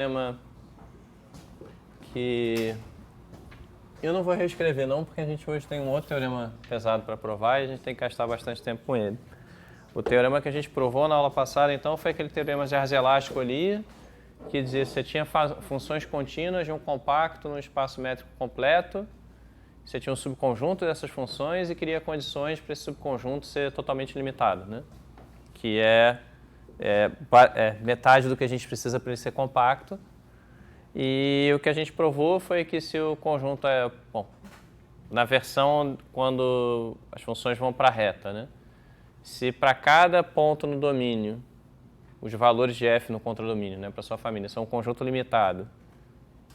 Tema que eu não vou reescrever não, porque a gente hoje tem um outro teorema pesado para provar e a gente tem que gastar bastante tempo com ele. O teorema que a gente provou na aula passada, então, foi aquele teorema de Arzelásco ali, que dizia que você tinha funções contínuas de um compacto no espaço métrico completo, você tinha um subconjunto dessas funções e queria condições para esse subconjunto ser totalmente limitado, né? Que é metade do que a gente precisa para ele ser compacto. E o que a gente provou foi que se o conjunto na versão quando as funções vão para a reta, né? Se para cada ponto no domínio, os valores de f no contradomínio, né, para sua família, são um conjunto limitado,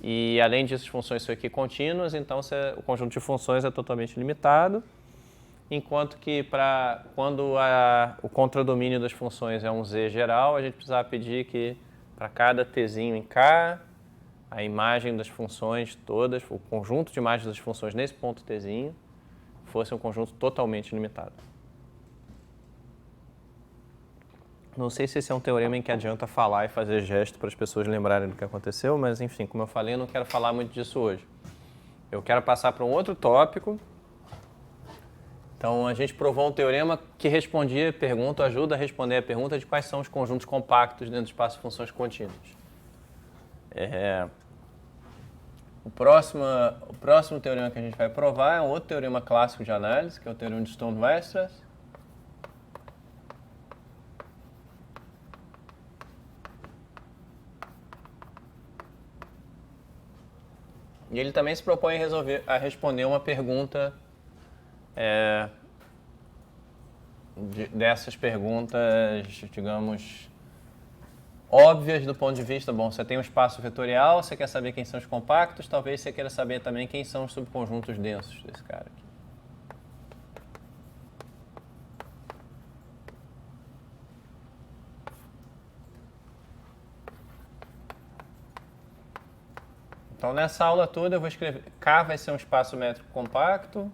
e além disso as funções são aqui contínuas, então o conjunto de funções é totalmente limitado, enquanto que quando o contradomínio das funções é um z geral, a gente precisava pedir que para cada tzinho em K, a imagem das funções todas, o conjunto de imagens das funções nesse ponto tzinho, fosse um conjunto totalmente limitado. Não sei se esse é um teorema em que adianta falar e fazer gesto para as pessoas lembrarem do que aconteceu, mas enfim, como eu falei, eu não quero falar muito disso hoje. Eu quero passar para um outro tópico. Então, a gente provou um teorema que respondia a pergunta, ajuda a responder a pergunta de quais são os conjuntos compactos dentro do espaço de funções contínuas. O próximo teorema que a gente vai provar é um outro teorema clássico de análise, que é o teorema de Stone-Weierstrass. E ele também se propõe a responder uma pergunta dessas perguntas, digamos, óbvias do ponto de vista, você tem um espaço vetorial, você quer saber quem são os compactos, talvez você queira saber também quem são os subconjuntos densos desse cara aqui. Então, nessa aula toda eu vou escrever K vai ser um espaço métrico compacto.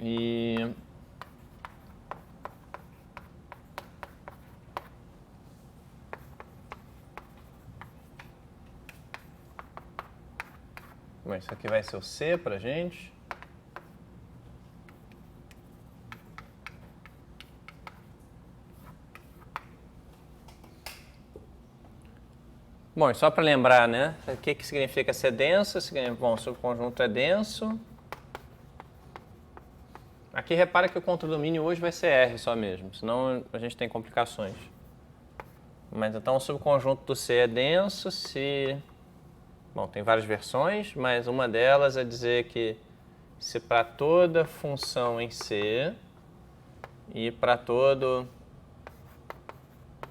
E bom, isso aqui vai ser o C pra gente. Bom, só para lembrar, né? O que significa ser denso? Bom, o subconjunto é denso. Aqui repara que o contradomínio hoje vai ser R só mesmo, senão a gente tem complicações. Mas então o subconjunto do C é denso se... Bom, tem várias versões, mas uma delas é dizer que se para toda função em C e para todo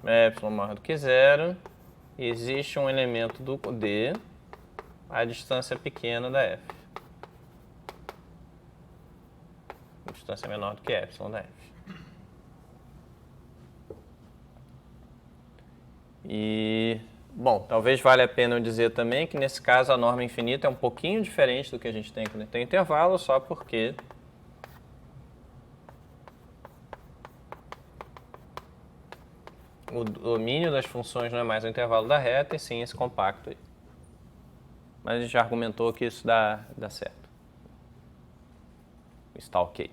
y maior do que zero, existe um elemento do D à distância pequena da f. A distância é menor do que y da f. E, bom, talvez valha a pena eu dizer também que nesse caso a norma infinita é um pouquinho diferente do que a gente tem quando tem intervalo, só porque o domínio das funções não é mais o intervalo da reta, e sim esse compacto aí. Mas a gente já argumentou que isso dá certo. Está ok.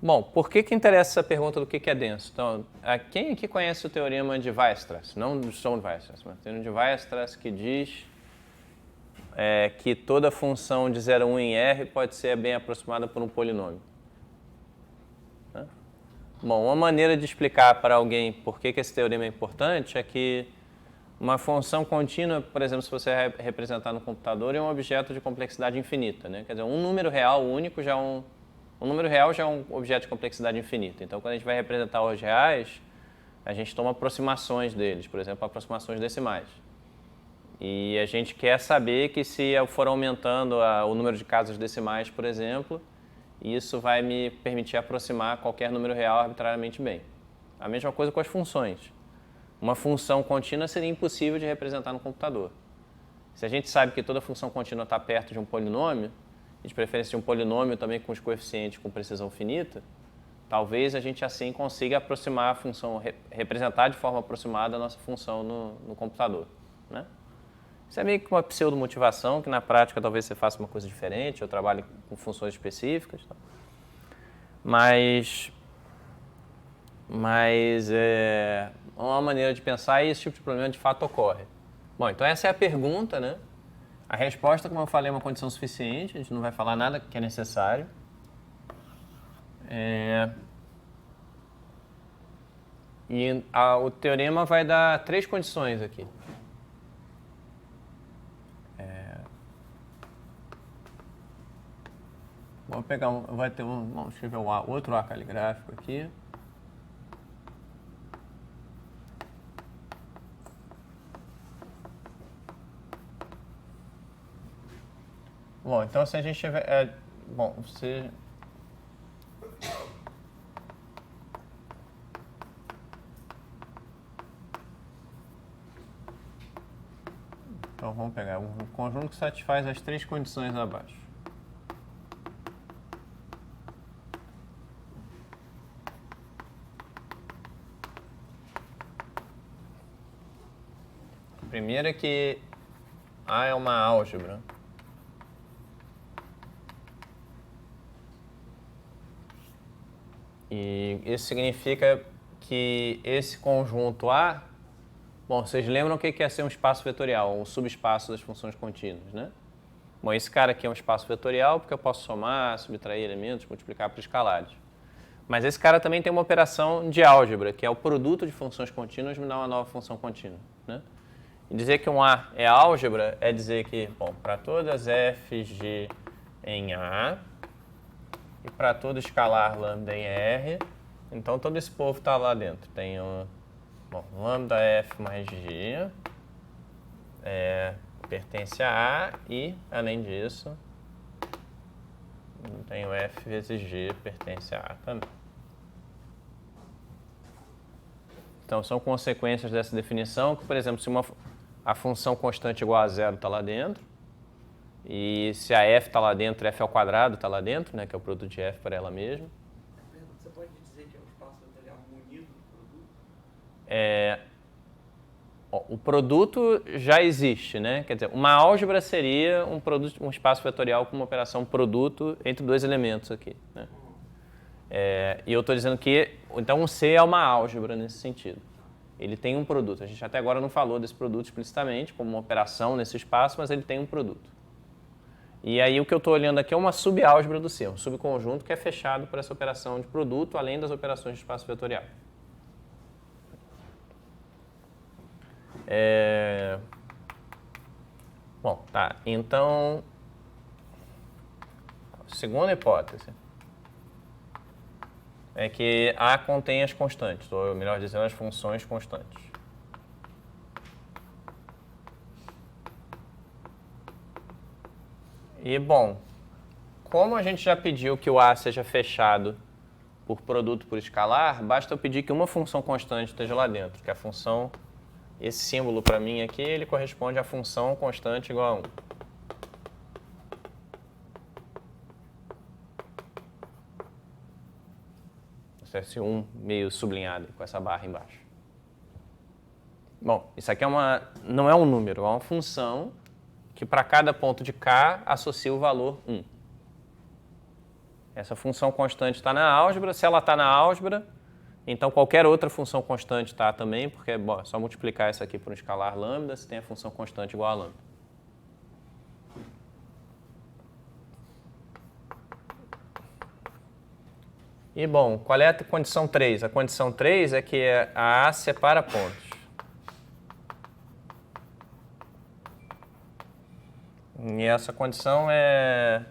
Bom, por que interessa essa pergunta do que é denso? Então, quem aqui conhece o teorema de Weierstrass? Não do Stone-Weierstrass, mas o teorema de Weierstrass que diz que toda função de 0 a 1 em R pode ser bem aproximada por um polinômio. Bom, uma maneira de explicar para alguém por que esse teorema é importante é que uma função contínua, por exemplo, se você representar no computador, é um objeto de complexidade infinita, né? Quer dizer, um número real único já é um número real já é um objeto de complexidade infinita. Então, quando a gente vai representar os reais, a gente toma aproximações deles, por exemplo, aproximações decimais. E a gente quer saber que se eu for aumentando o número de casas decimais, por exemplo, isso vai me permitir aproximar qualquer número real arbitrariamente bem. A mesma coisa com as funções. Uma função contínua seria impossível de representar no computador. Se a gente sabe que toda função contínua está perto de um polinômio, e de preferência de um polinômio também com os coeficientes com precisão finita, talvez a gente assim consiga aproximar a função, representar de forma aproximada a nossa função no computador, né? Isso é meio que uma pseudo-motivação, que na prática talvez você faça uma coisa diferente, ou trabalhe com funções específicas. Tá? Mas é uma maneira de pensar e esse tipo de problema de fato ocorre. Bom, então essa é a pergunta, né? A resposta, como eu falei, é uma condição suficiente, a gente não vai falar nada que é necessário. E o teorema vai dar 3 condições aqui. Vou pegar vamos escrever outro A caligráfico aqui. Bom, então se a gente tiver, então vamos pegar um conjunto que satisfaz as 3 condições abaixo. A primeira é que A é uma álgebra. E isso significa que esse conjunto A, bom, vocês lembram o que é ser um espaço vetorial, um subespaço das funções contínuas, né? Bom, esse cara aqui é um espaço vetorial porque eu posso somar, subtrair elementos, multiplicar por escalares. Mas esse cara também tem uma operação de álgebra, que é o produto de funções contínuas me dá uma nova função contínua, né? E dizer que um A é álgebra é dizer que, bom, para todas f's de em A e para todo escalar lambda em R, então todo esse povo está lá dentro. Tem lambda f mais g pertence a A e, além disso, tenho f vezes g pertence a A também. Então, são consequências dessa definição que, por exemplo, se a função constante igual a zero está lá dentro, e se a f está lá dentro, f ao quadrado está lá dentro, né, que é o produto de f para ela mesma. Você pode dizer que é um espaço vetorial munido do produto? O produto já existe, né? Quer dizer, uma álgebra seria um espaço vetorial com uma operação produto entre 2 elementos aqui, né? E eu estou dizendo que, então, um C é uma álgebra nesse sentido. Ele tem um produto. A gente até agora não falou desse produto explicitamente, como uma operação nesse espaço, mas ele tem um produto. E aí o que eu estou olhando aqui é uma subálgebra do C, um subconjunto que é fechado por essa operação de produto, além das operações de espaço vetorial. Bom, tá. Então, segunda hipótese é que A contém as constantes, ou melhor dizendo, as funções constantes. E, bom, como a gente já pediu que o A seja fechado por produto por escalar, basta eu pedir que uma função constante esteja lá dentro, que é a função, esse símbolo para mim aqui, ele corresponde à função constante igual a 1. Esse 1 meio sublinhado, com essa barra embaixo. Bom, isso aqui não é um número, é uma função que para cada ponto de K associa o valor 1. Essa função constante está na álgebra. Se ela está na álgebra, então qualquer outra função constante está também, porque é só multiplicar isso aqui por um escalar lambda, se tem a função constante igual a lambda. E, bom, qual é a condição 3? A condição 3 é que a A separa pontos. E essa condição é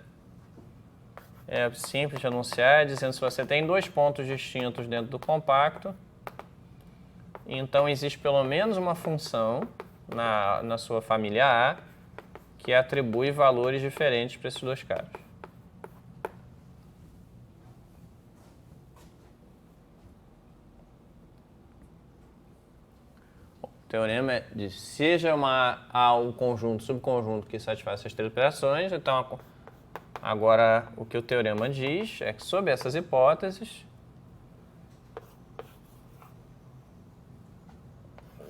simples de anunciar, dizendo que se você tem 2 pontos distintos dentro do compacto, então existe pelo menos uma função na sua família A que atribui valores diferentes para esses 2 caras. O teorema diz, seja um conjunto, subconjunto que satisfaz essas 3 operações, então agora o que o teorema diz é que sob essas hipóteses,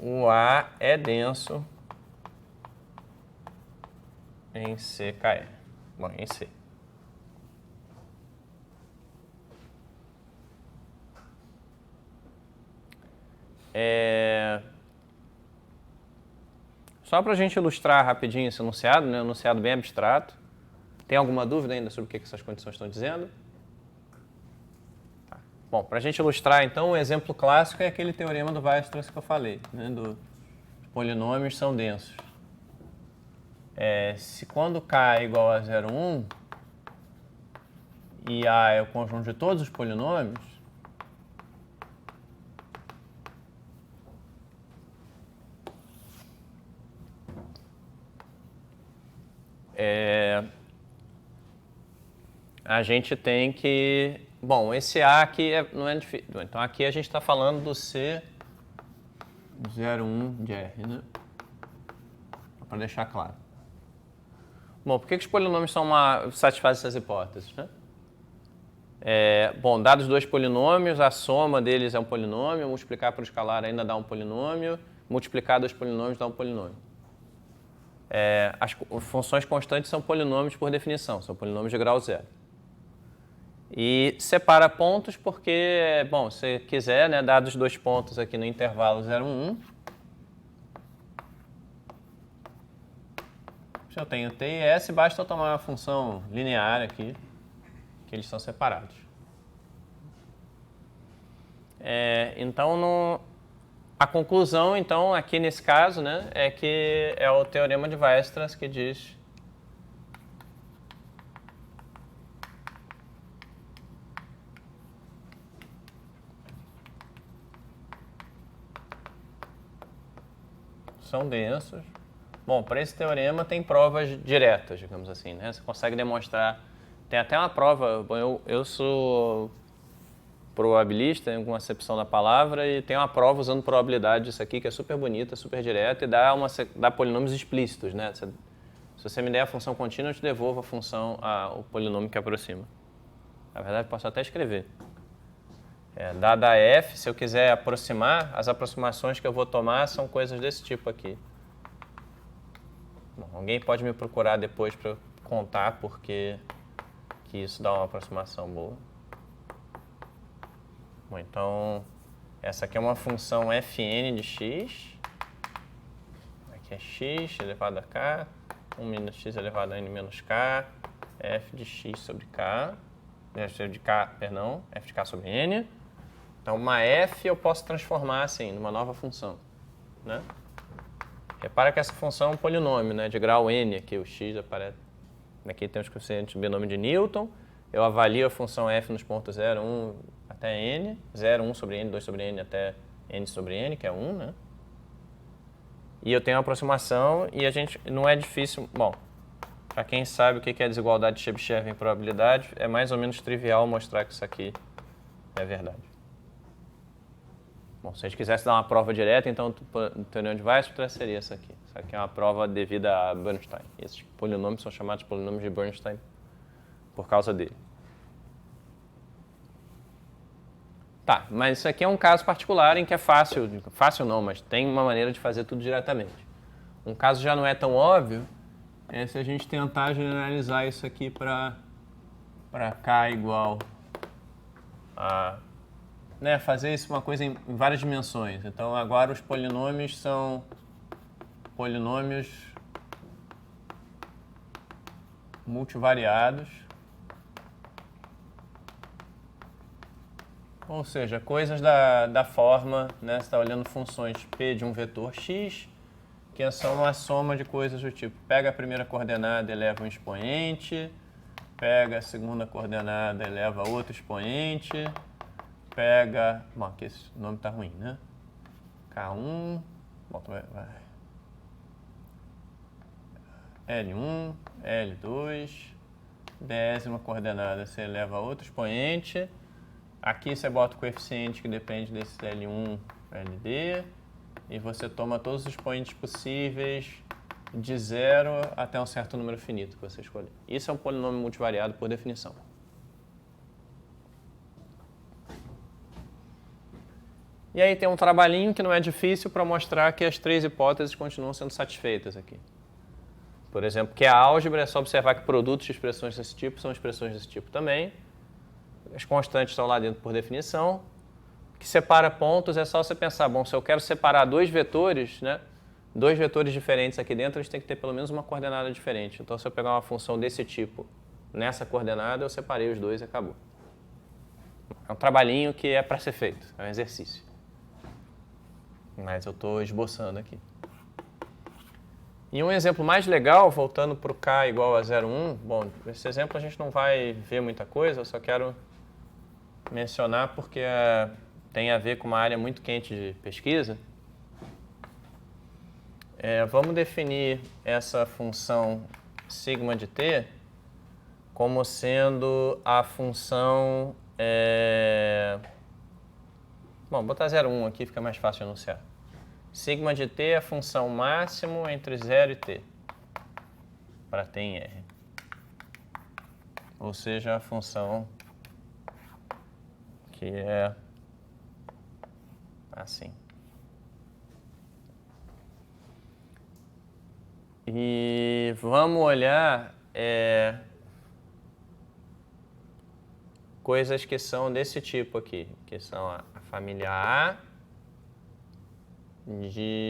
o A é denso em CKE. Bom, em C. Só para a gente ilustrar rapidinho esse enunciado, né? Um enunciado bem abstrato. Tem alguma dúvida ainda sobre o que essas condições estão dizendo? Tá. Bom, para a gente ilustrar, então, o exemplo clássico é aquele teorema do Weierstrass que eu falei, né? Dos polinômios são densos. Se quando K é igual a 0,1 e A é o conjunto de todos os polinômios, a gente tem que... Bom, esse A aqui não é difícil. Então aqui a gente está falando do C 01 de R, né? Para deixar claro. Bom, por que os polinômios satisfazem essas hipóteses, né? Bom, dados dois polinômios, a soma deles é um polinômio, multiplicar por escalar ainda dá um polinômio, multiplicar dois polinômios dá um polinômio. As funções constantes são polinômios por definição, são polinômios de grau zero. E separa pontos porque, bom, se quiser, né, dados dois pontos aqui no intervalo 0, 1, se eu tenho T e S, basta eu tomar uma função linear aqui, que eles são separados. Então, a conclusão, então, aqui nesse caso, né, é que é o teorema de Weierstrass que diz são densos. Bom, para esse teorema tem provas diretas, digamos assim, né? Você consegue demonstrar. Tem até uma prova. Bom, eu sou probabilista, em alguma acepção da palavra, e tem uma prova usando probabilidade disso aqui, que é super bonita, super direta, e dá polinômios explícitos, né? Se você me der a função contínua, eu te devolvo a função, o polinômio que aproxima. Na verdade, posso até escrever. Dada f, se eu quiser aproximar, as aproximações que eu vou tomar são coisas desse tipo aqui. Bom, alguém pode me procurar depois para contar porque que isso dá uma aproximação boa. Bom, então, essa aqui é uma função fn de x. Aqui é x elevado a k, 1 menos x elevado a n menos k, f de x sobre k, f de k sobre n. Então, uma f eu posso transformar assim, numa nova função, né? Repara que essa função é um polinômio, né, de grau n, aqui o x aparece. Aqui tem os coeficientes de binômio de Newton. Eu avalio a função f nos pontos 0, 1 até n, 0, 1 sobre n, 2 sobre n até n sobre n, que é 1, né? E eu tenho uma aproximação e a gente não é difícil... Bom, para quem sabe o que é desigualdade de Chebyshev em probabilidade, é mais ou menos trivial mostrar que isso aqui é verdade. Bom, se a gente quisesse dar uma prova direta, então o teorema de Weierstrass seria essa aqui. Essa aqui é uma prova devida a Bernstein. E esses polinômios são chamados de polinômios de Bernstein por causa dele. Tá, mas isso aqui é um caso particular em que é fácil não, mas tem uma maneira de fazer tudo diretamente. Um caso já não é tão óbvio, é se a gente tentar generalizar isso aqui para K igual a... Né, fazer isso uma coisa em várias dimensões. Então, agora os polinômios são polinômios multivariados. Ou seja, coisas da forma, né, você está olhando funções P de um vetor x, que são uma soma de coisas do tipo, pega a primeira coordenada e eleva um expoente, pega a segunda coordenada e eleva outro expoente, pega... Bom, aqui esse nome está ruim, né? K1, bom, vai. L1, L2, décima coordenada você eleva a outro expoente, aqui você bota o coeficiente que depende desse L1, LD, e você toma todos os expoentes possíveis de 0 até um certo número finito que você escolher. Isso é um polinômio multivariado por definição. E aí tem um trabalhinho que não é difícil para mostrar que as 3 hipóteses continuam sendo satisfeitas aqui. Por exemplo, que a álgebra é só observar que produtos de expressões desse tipo são expressões desse tipo também. As constantes estão lá dentro por definição. Que separa pontos é só você pensar, bom, se eu quero separar 2 vetores, né? 2 vetores diferentes aqui dentro, eles têm que ter pelo menos uma coordenada diferente. Então, se eu pegar uma função desse tipo nessa coordenada, eu separei os 2 e acabou. É um trabalhinho que é para ser feito, é um exercício. Mas eu estou esboçando aqui. E um exemplo mais legal, voltando para o K igual a 0,1, bom, esse exemplo a gente não vai ver muita coisa, eu só quero mencionar porque tem a ver com uma área muito quente de pesquisa. Vamos definir essa função sigma de t como sendo a função... Bom, vou botar 0,1 aqui, fica mais fácil de anunciar. Sigma de t é a função máximo entre 0 e t, para t em R. Ou seja, a função que é assim. E vamos olhar coisas que são desse tipo aqui, que são a família A de...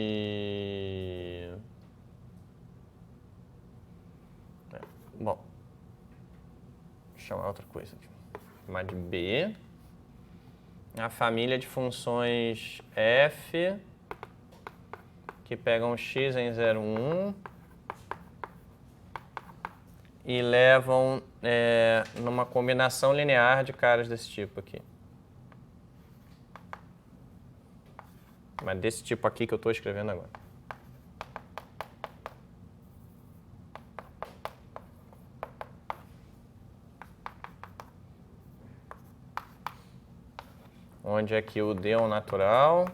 Bom, deixa eu chamar outra coisa aqui. Chamar de B. A família de funções F que pegam x em 0,1 e levam numa combinação linear de caras desse tipo aqui. Mas desse tipo aqui que eu estou escrevendo agora. Onde aqui o D é um natural,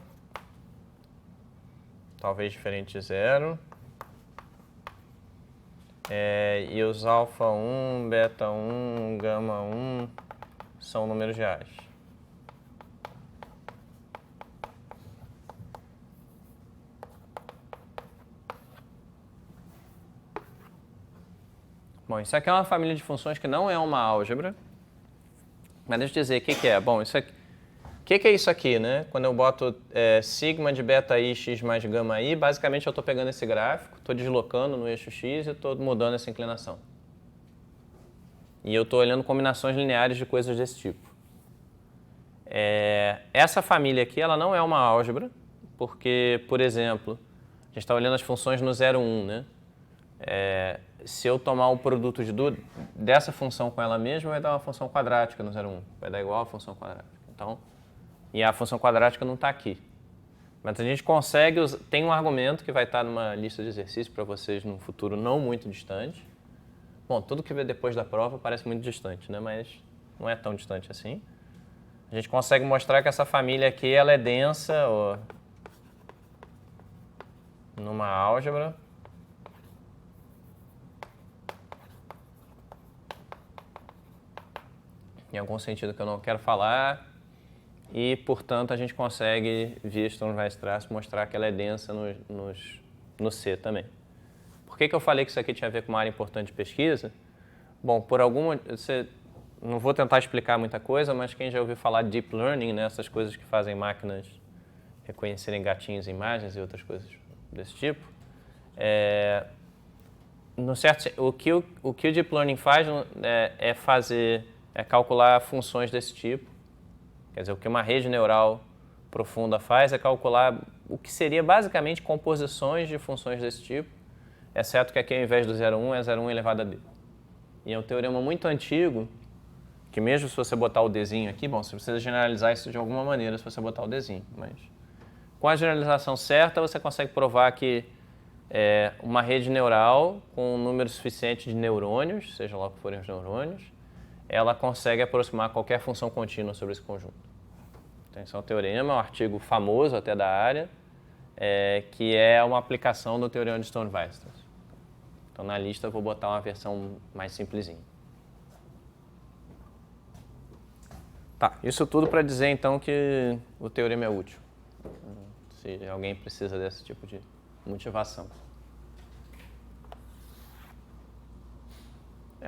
talvez diferente de 0. E os alfa 1, beta 1, gama 1 são números reais. Bom, isso aqui é uma família de funções que não é uma álgebra. Mas deixa eu dizer, o que é? Bom, isso aqui, o que é isso aqui, né? Quando eu boto sigma de beta i x mais gama i, basicamente eu estou pegando esse gráfico, estou deslocando no eixo x e estou mudando essa inclinação. E eu estou olhando combinações lineares de coisas desse tipo. Essa família aqui, ela não é uma álgebra, porque, por exemplo, a gente está olhando as funções no 0,1, né? Se eu tomar o produto dessa função com ela mesma, vai dar uma função quadrática no 0,1. Vai dar igual a função quadrática. Então, e a função quadrática não está aqui. Mas a gente consegue... Tem um argumento que vai estar numa lista de exercícios para vocês num futuro não muito distante. Bom, tudo que vem depois da prova parece muito distante, né? Mas não é tão distante assim. A gente consegue mostrar que essa família aqui ela é densa numa álgebra. Em algum sentido que eu não quero falar. E, portanto, a gente consegue, via Sturm-Weierstrass, mostrar que ela é densa no C também. Por que eu falei que isso aqui tinha a ver com uma área importante de pesquisa? Bom, por alguma... Não vou tentar explicar muita coisa, mas quem já ouviu falar de Deep Learning, né, essas coisas que fazem máquinas reconhecerem gatinhos em imagens e outras coisas desse tipo, o que o Deep Learning faz é calcular funções desse tipo. Quer dizer, o que uma rede neural profunda faz é calcular o que seria basicamente composições de funções desse tipo, exceto que aqui ao invés do 0,1 é 0,1 elevado a d. E é um teorema muito antigo, que mesmo se você botar o dzinho aqui, bom, você precisa generalizar isso de alguma maneira se você botar o dzinho, mas com a generalização certa você consegue provar que uma rede neural com um número suficiente de neurônios, seja lá o que forem os neurônios, ela consegue aproximar qualquer função contínua sobre esse conjunto. Então, esse é um teorema, um artigo famoso até da área, que é uma aplicação do teorema de Sturm-Weierstrass. Então, na lista eu vou botar uma versão mais simplesinha. Tá, isso tudo para dizer, então, que o teorema é útil. se alguém precisa desse tipo de motivação.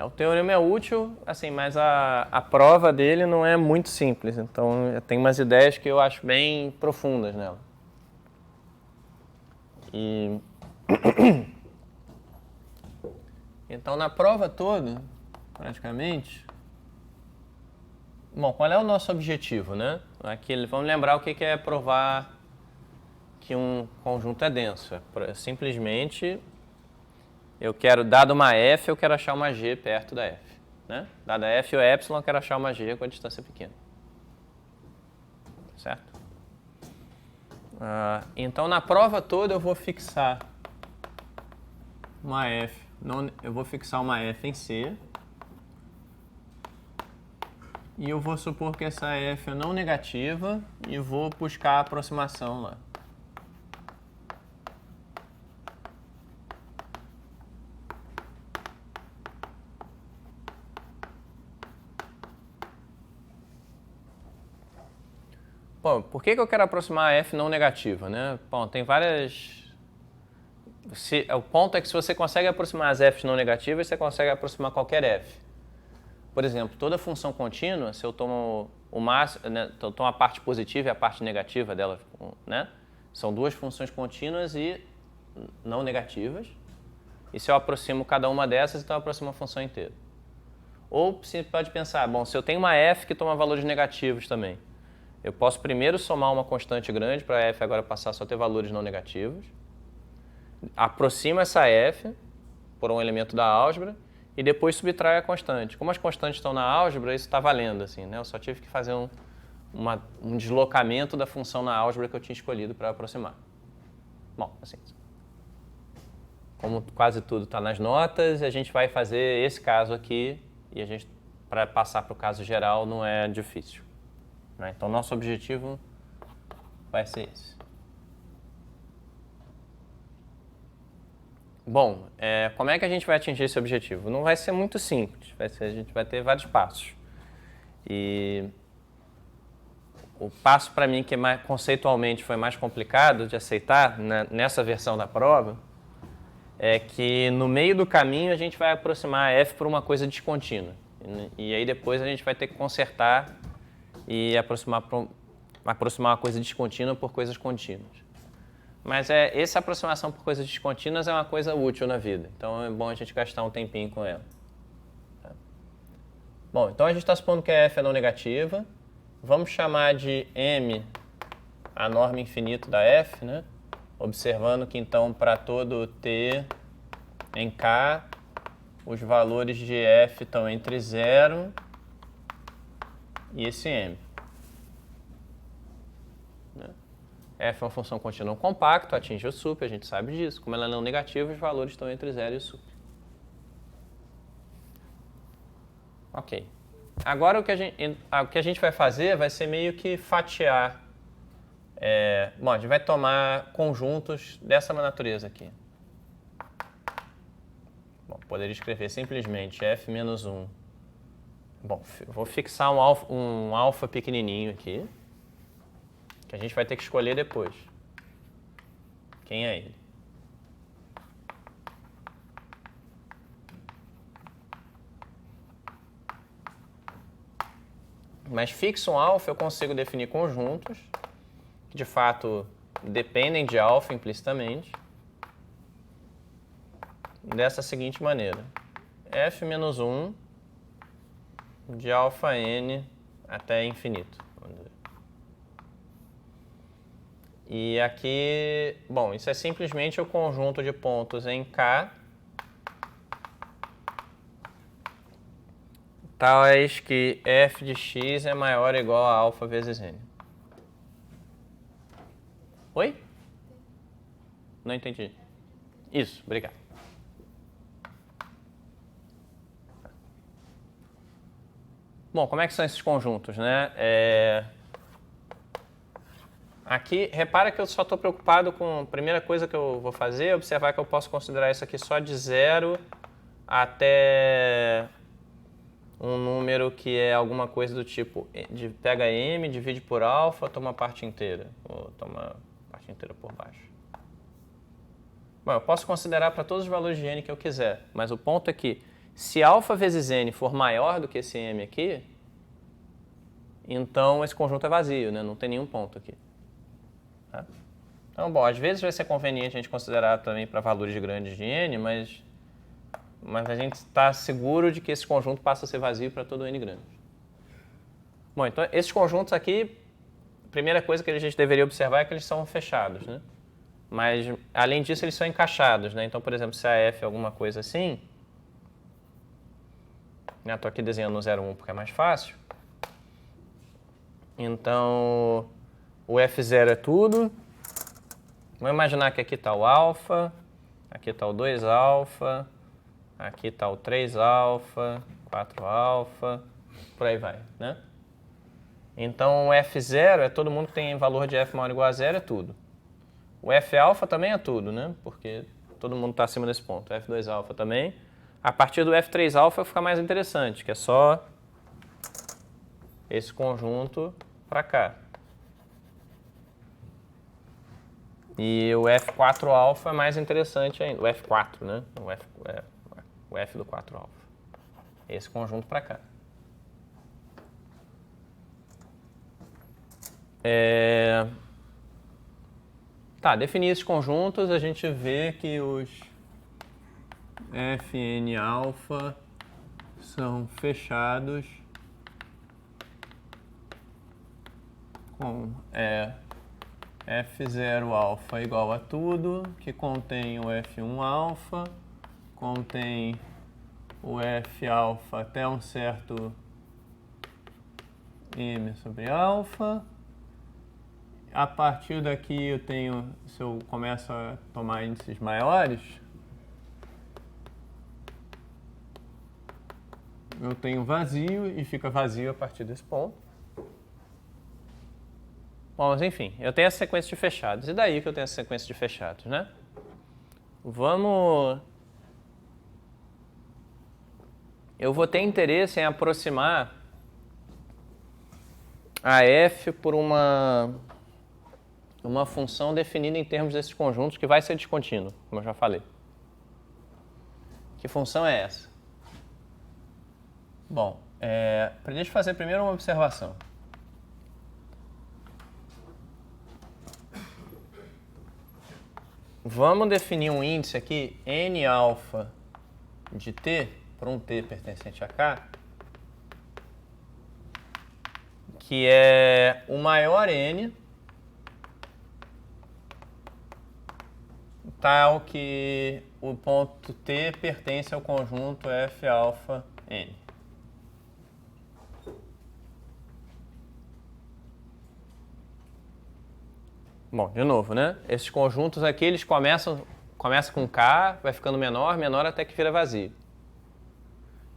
O teorema é útil, assim, mas a prova dele não é muito simples. Então, tem umas ideias que eu acho bem profundas nela. E então, na prova toda, praticamente... Bom, qual é o nosso objetivo, né? Aqui, vamos lembrar o que é provar que um conjunto é denso. Simplesmente, eu quero, dado uma f, eu quero achar uma g perto da f. Né? Dada f ou epsilon, eu quero achar uma g com a distância pequena. Certo? Então, na prova toda, eu vou fixar uma f. Eu vou fixar uma f em C. E eu vou supor que essa f é não negativa e vou buscar a aproximação lá. Bom, por que eu quero aproximar a f não negativa, né? Bom, tem várias... o ponto é que se você consegue aproximar as f's não negativas, você consegue aproximar qualquer f. Por exemplo, toda função contínua, se eu tomo o máximo, né, eu tomo a parte positiva e a parte negativa dela, né? São duas funções contínuas e não negativas. E se eu aproximo cada uma dessas, então eu aproximo a função inteira. Ou você pode pensar, bom, se eu tenho uma f que toma valores negativos também, eu posso primeiro somar uma constante grande para a f agora passar a só ter valores não negativos. Aproximo essa f por um elemento da álgebra e depois subtrai a constante. Como as constantes estão na álgebra, isso está valendo, assim, né? Eu só tive que fazer um deslocamento da função na álgebra que eu tinha escolhido para aproximar. Bom, assim, como quase tudo está nas notas, a gente vai fazer esse caso aqui e a gente, para passar para o caso geral, não é difícil. Né? Então, nosso objetivo vai ser esse. Bom, como é que a gente vai atingir esse objetivo? Não vai ser muito simples, a gente vai ter vários passos. E o passo para mim que conceitualmente foi mais complicado de aceitar nessa versão da prova é que no meio do caminho a gente vai aproximar a f por uma coisa descontínua. E aí depois a gente vai ter que consertar e aproximar uma coisa descontínua por coisas contínuas. Mas essa aproximação por coisas descontínuas é uma coisa útil na vida. Então é bom a gente gastar um tempinho com ela. Tá? Bom, então a gente está supondo que a f é não negativa. Vamos chamar de m a norma infinita da f, né? Observando que então para todo t em K, os valores de f estão entre 0 e esse m. F é uma função contínua compacta, atinge o sup, a gente sabe disso. Como ela é não negativa, os valores estão entre 0 e o sup. Ok. Agora o que a gente vai fazer vai ser meio que fatiar. Bom, a gente vai tomar conjuntos dessa natureza aqui. Bom, poderia escrever simplesmente f menos 1. Bom, vou fixar um alfa pequenininho aqui, que a gente vai ter que escolher depois. Quem é ele? Mas fixo um alfa, eu consigo definir conjuntos, que de fato dependem de alfa implicitamente, dessa seguinte maneira. F menos 1 de alfa n até infinito. E aqui, bom, isso é simplesmente o conjunto de pontos em K tais que f de x é maior ou igual a alfa vezes n. Oi? Não entendi. Isso, obrigado. Bom, como é que são esses conjuntos, né? Aqui, repara que eu só estou preocupado com... A primeira coisa que eu vou fazer é observar que eu posso considerar isso aqui só de 0 até um número que é alguma coisa do tipo... pega m, divide por alfa, toma a parte inteira. Ou toma a parte parte inteira por baixo. Bom, eu posso considerar para todos os valores de n que eu quiser, mas o ponto é que se alfa vezes n for maior do que esse m aqui, então esse conjunto é vazio, né? Não tem nenhum ponto aqui. Tá? Então, bom, às vezes vai ser conveniente a gente considerar também para valores grandes de n, mas a gente está seguro de que esse conjunto passa a ser vazio para todo n grande. Bom, então esses conjuntos aqui, a primeira coisa que a gente deveria observar é que eles são fechados, né? Mas, além disso, eles são encaixados, né? Então, por exemplo, se a f é alguma coisa assim, estou aqui desenhando no 0, 1 porque é mais fácil. Então, o f0 é tudo. Vamos imaginar que aqui está o alfa, aqui está o 2 alfa, aqui está o 3 alfa, 4 alfa, por aí vai, né? Então, o f0 é todo mundo que tem valor de f maior ou igual a 0, é tudo. O f alfa também é tudo, né? Porque todo mundo está acima desse ponto. F2 alfa também. A partir do F3 alfa fica mais interessante, que é só esse conjunto para cá. E o F4 alfa é mais interessante ainda. O F4, né? O F do 4 alfa. Esse conjunto para cá. Tá, definir esses conjuntos, a gente vê que os Fn alfa são fechados com F0 alfa igual a tudo, que contém o F1 alfa, contém o F alfa até um certo m sobre alfa. A partir daqui eu tenho, se eu começo a tomar índices maiores, eu tenho vazio e fica vazio a partir desse ponto. Bom, mas enfim, eu tenho essa sequência de fechados. E daí que eu tenho essa sequência de fechados, né? Eu vou ter interesse em aproximar a f por uma função definida em termos desses conjuntos que vai ser descontínua, como eu já falei. Que função é essa? Bom, para a gente fazer primeiro uma observação. Vamos definir um índice aqui, n alfa de t, para um t pertencente a k, que é o maior n tal que o ponto T pertence ao conjunto F alfa N. Bom, de novo, né? Esses conjuntos aqui, eles começam com K, vai ficando menor, menor até que vira vazio.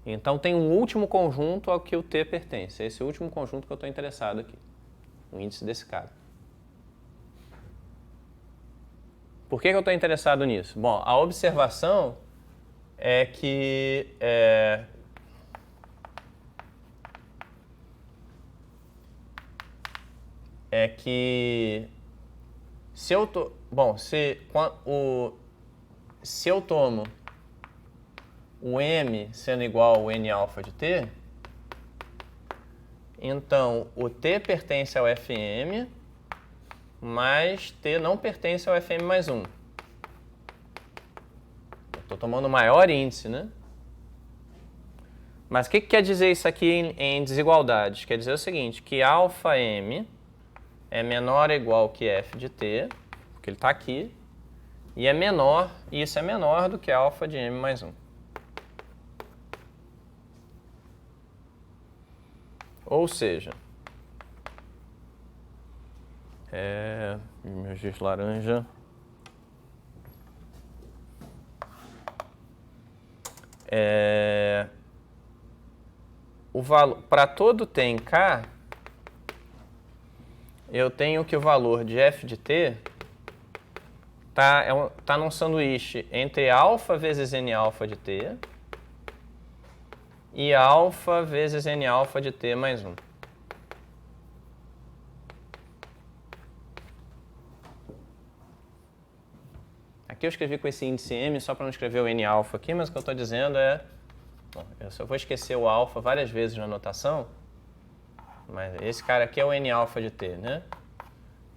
Então tem um último conjunto ao que o T pertence. Esse é o último conjunto que eu estou interessado aqui. O índice desse cara. Por que eu estou interessado nisso? Bom, a observação é que se eu tomo o m sendo igual ao n alfa de t, então o t pertence ao Fm, mas t não pertence ao Fm mais 1. Estou tomando o maior índice, né? Mas o que quer dizer isso aqui em desigualdades? Quer dizer o seguinte, que alfa m é menor ou igual que f de t, porque ele está aqui, e isso é menor do que alfa de m mais 1. Ou seja, meu giz laranja. O valor para todo t em k, eu tenho que o valor de f de t tá num sanduíche entre alfa vezes n alfa de t e alfa vezes n alfa de t mais 1. Aqui eu escrevi com esse índice M só para não escrever o N-alfa aqui, mas o que eu estou dizendo é... Bom, eu só vou esquecer o alfa várias vezes na notação, mas esse cara aqui é o N-alfa de T, né?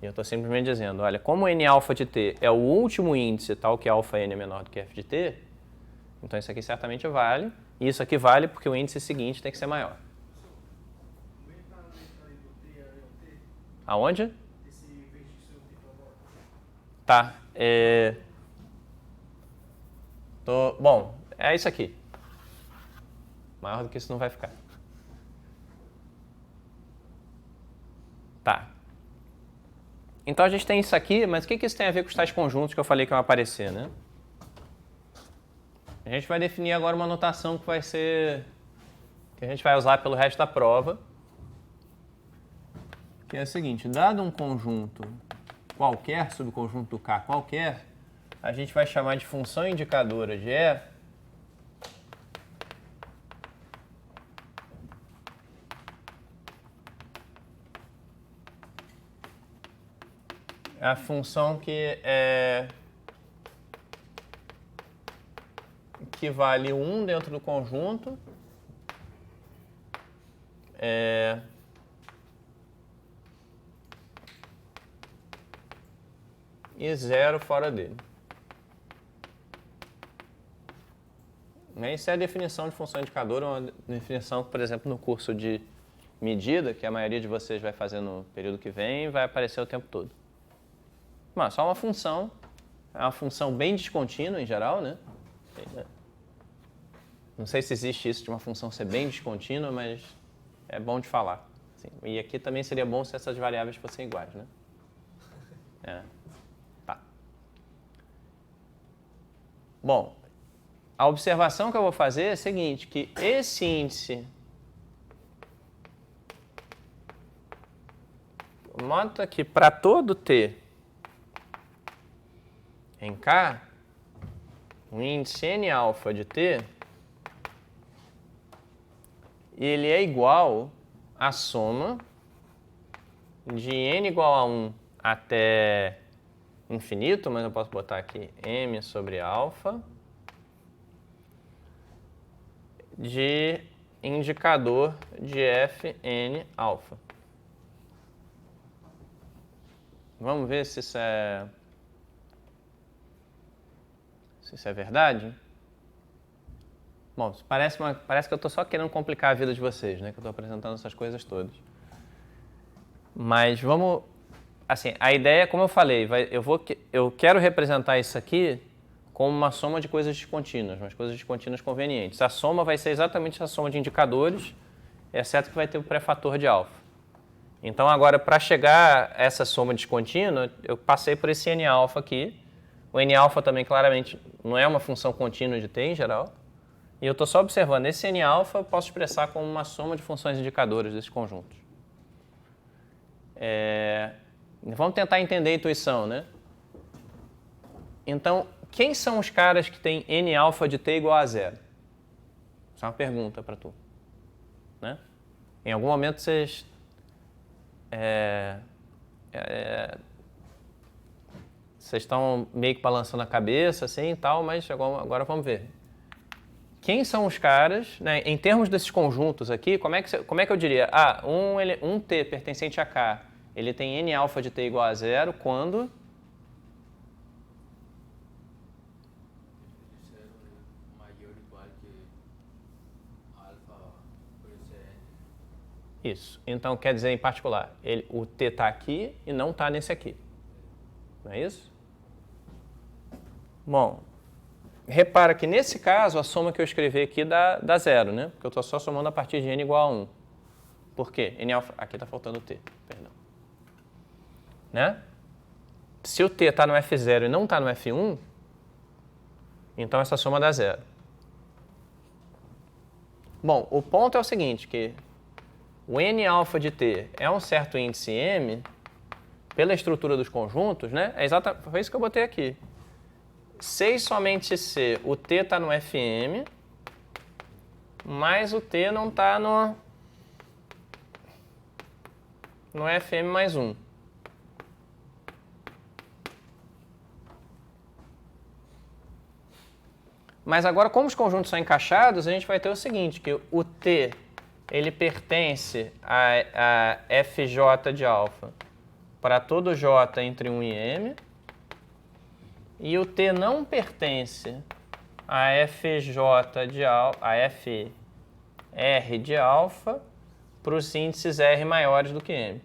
E eu estou simplesmente dizendo, olha, como o N-alfa de T é o último índice tal que alfa N é menor do que F de T, então isso aqui certamente vale, e isso aqui vale porque o índice seguinte tem que ser maior. Aonde? Tá. Bom, é isso aqui. Maior do que isso não vai ficar. Tá. Então a gente tem isso aqui, mas o que isso tem a ver com os tais conjuntos que eu falei que vão aparecer, né? A gente vai definir agora uma notação que vai ser... que a gente vai usar pelo resto da prova. Que é o seguinte, dado um conjunto qualquer, subconjunto do K qualquer, a gente vai chamar de função indicadora de E a função que vale 1 dentro do conjunto e 0 fora dele. Isso é a definição de função indicadora, uma definição que, por exemplo, no curso de medida, que a maioria de vocês vai fazer no período que vem, vai aparecer o tempo todo. Mas só uma função, é uma função bem descontínua em geral, né? Não sei se existe isso de uma função ser bem descontínua, mas é bom de falar. Assim, e aqui também seria bom se essas variáveis fossem iguais, né? Tá. Bom, a observação que eu vou fazer é a seguinte, que esse índice... Nota que para todo T em K, o índice N-alfa de T, ele é igual à soma de N igual a 1 até infinito, mas eu posso botar aqui M sobre alfa, de indicador de Fn alfa. Vamos ver se isso é verdade. Bom, parece que eu estou só querendo complicar a vida de vocês, né? Que eu estou apresentando essas coisas todas. Mas vamos... Assim, a ideia, como eu falei, eu quero representar isso aqui como uma soma de coisas descontínuas, mas coisas descontínuas convenientes. A soma vai ser exatamente a soma de indicadores, exceto que vai ter o pré-fator de alfa. Então, agora, para chegar a essa soma descontínua, eu passei por esse N-alfa aqui. O N-alfa também, claramente, não é uma função contínua de T em geral. E eu estou só observando. Esse N-alfa eu posso expressar como uma soma de funções indicadoras desses conjuntos. Vamos tentar entender a intuição, né? Então, quem são os caras que têm N-alfa de T igual a 0? Essa é uma pergunta para tu. Né? Em algum momento vocês... vocês estão meio que balançando a cabeça assim e tal, mas agora vamos ver. Quem são os caras, né, em termos desses conjuntos aqui, como é que eu diria? Um T pertencente a K, ele tem N-alfa de T igual a 0 quando... Isso. Então, quer dizer, em particular, o T está aqui e não está nesse aqui. Não é isso? Bom, repara que nesse caso, a soma que eu escrevi aqui dá 0, né? Porque eu estou só somando a partir de n igual a 1. Por quê? N-alfa... Aqui está faltando T, perdão. Né? Se o T está no F0 e não está no F1, então essa soma dá 0. Bom, o ponto é o seguinte, que o N-alfa de T é um certo índice M, pela estrutura dos conjuntos, né? Foi isso que eu botei aqui. Se e somente se o T está no Fm, mas o T não está no Fm mais 1. Mas agora, como os conjuntos são encaixados, a gente vai ter o seguinte, que o T ele pertence a Fj de alfa para todo J entre 1 e M, e o T não pertence a FJ de a FR de alfa para os índices R maiores do que M.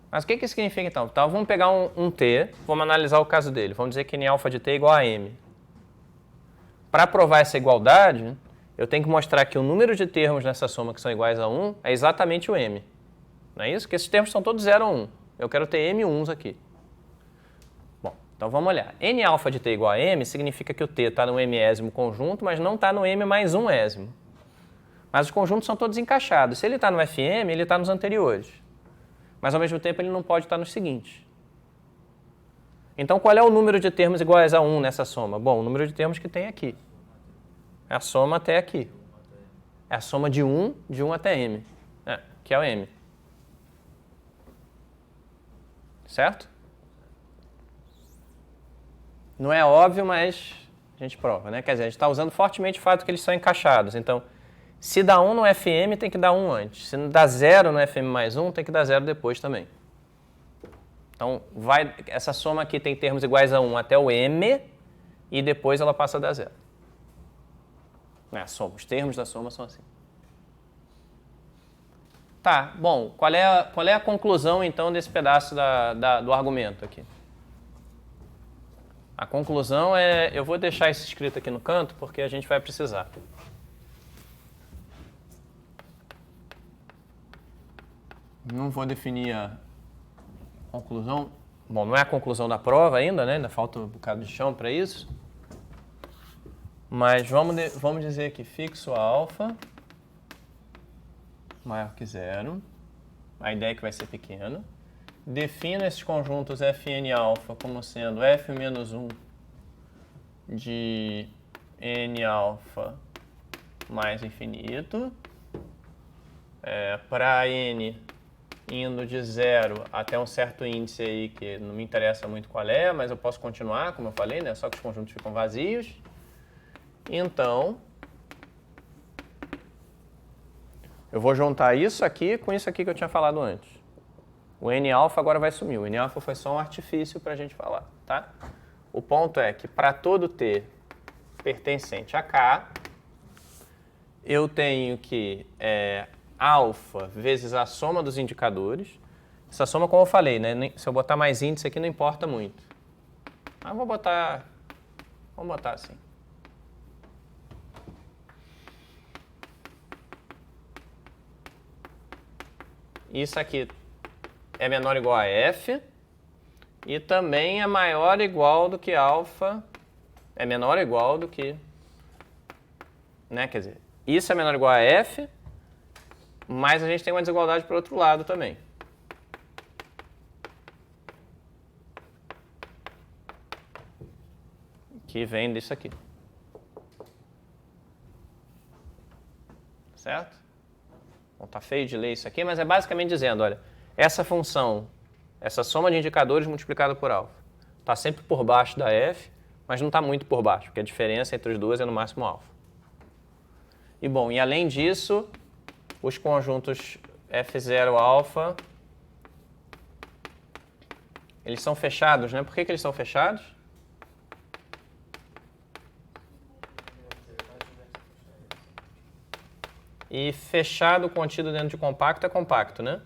Mas o que isso significa então? Então vamos pegar um T, vamos analisar o caso dele. Vamos dizer que N-alfa de T é igual a M. Para provar essa igualdade, eu tenho que mostrar que o número de termos nessa soma que são iguais a 1 é exatamente o M. Não é isso? Porque esses termos são todos 0 a 1. Eu quero ter M1s aqui. Bom, então vamos olhar. N-alfa de T igual a M significa que o T está no mésimo conjunto, mas não está no M mais 1 ésimo. Mas os conjuntos são todos encaixados. Se ele está no FM, ele está nos anteriores. Mas ao mesmo tempo ele não pode estar nos seguintes. Então qual é o número de termos iguais a 1 nessa soma? Bom, o número de termos que tem aqui. É a soma até aqui. É a soma de 1 até M, que é o M. Certo? Não é óbvio, mas a gente prova, né? Quer dizer, a gente está usando fortemente o fato que eles são encaixados. Então, se dá 1 no FM, tem que dar 1 antes. Se dá 0 no FM mais 1, tem que dar 0 depois também. Então, essa soma aqui tem termos iguais a 1 até o M, e depois ela passa a dar 0. Os termos da soma são assim. Tá, bom, qual é a conclusão, então, desse pedaço do argumento aqui? A conclusão é... Eu vou deixar isso escrito aqui no canto, porque a gente vai precisar. Não vou definir a conclusão. Bom, não é a conclusão da prova ainda, né? Ainda falta um bocado de chão para isso. Mas vamos dizer que fixo alfa maior que 0. A ideia é que vai ser pequeno. Defino esses conjuntos Fn alfa como sendo f menos 1 de n alfa mais infinito. Para n indo de 0 até um certo índice aí que não me interessa muito qual é, mas eu posso continuar, como eu falei, né? Só que os conjuntos ficam vazios. Então, eu vou juntar isso aqui com isso aqui que eu tinha falado antes. O N-alfa agora vai sumir. O N-alfa foi só um artifício para a gente falar, tá? O ponto é que para todo T pertencente a K, eu tenho que alfa vezes a soma dos indicadores. Essa soma, como eu falei, né? Se eu botar mais índice aqui, não importa muito. Mas vamos botar assim. Isso aqui é menor ou igual a F e também é maior ou igual do que alfa, é menor ou igual do que, né? Quer dizer, isso é menor ou igual a F, mas a gente tem uma desigualdade para o outro lado também. Que vem disso aqui. Certo? Bom, tá feio de ler isso aqui, mas é basicamente dizendo, olha, essa função, essa soma de indicadores multiplicada por alfa, está sempre por baixo da f, mas não está muito por baixo, porque a diferença entre os dois é no máximo alfa. E bom, e além disso, os conjuntos f0 alfa, eles são fechados, né? Por que eles são fechados? E fechado contido dentro de compacto é compacto, né?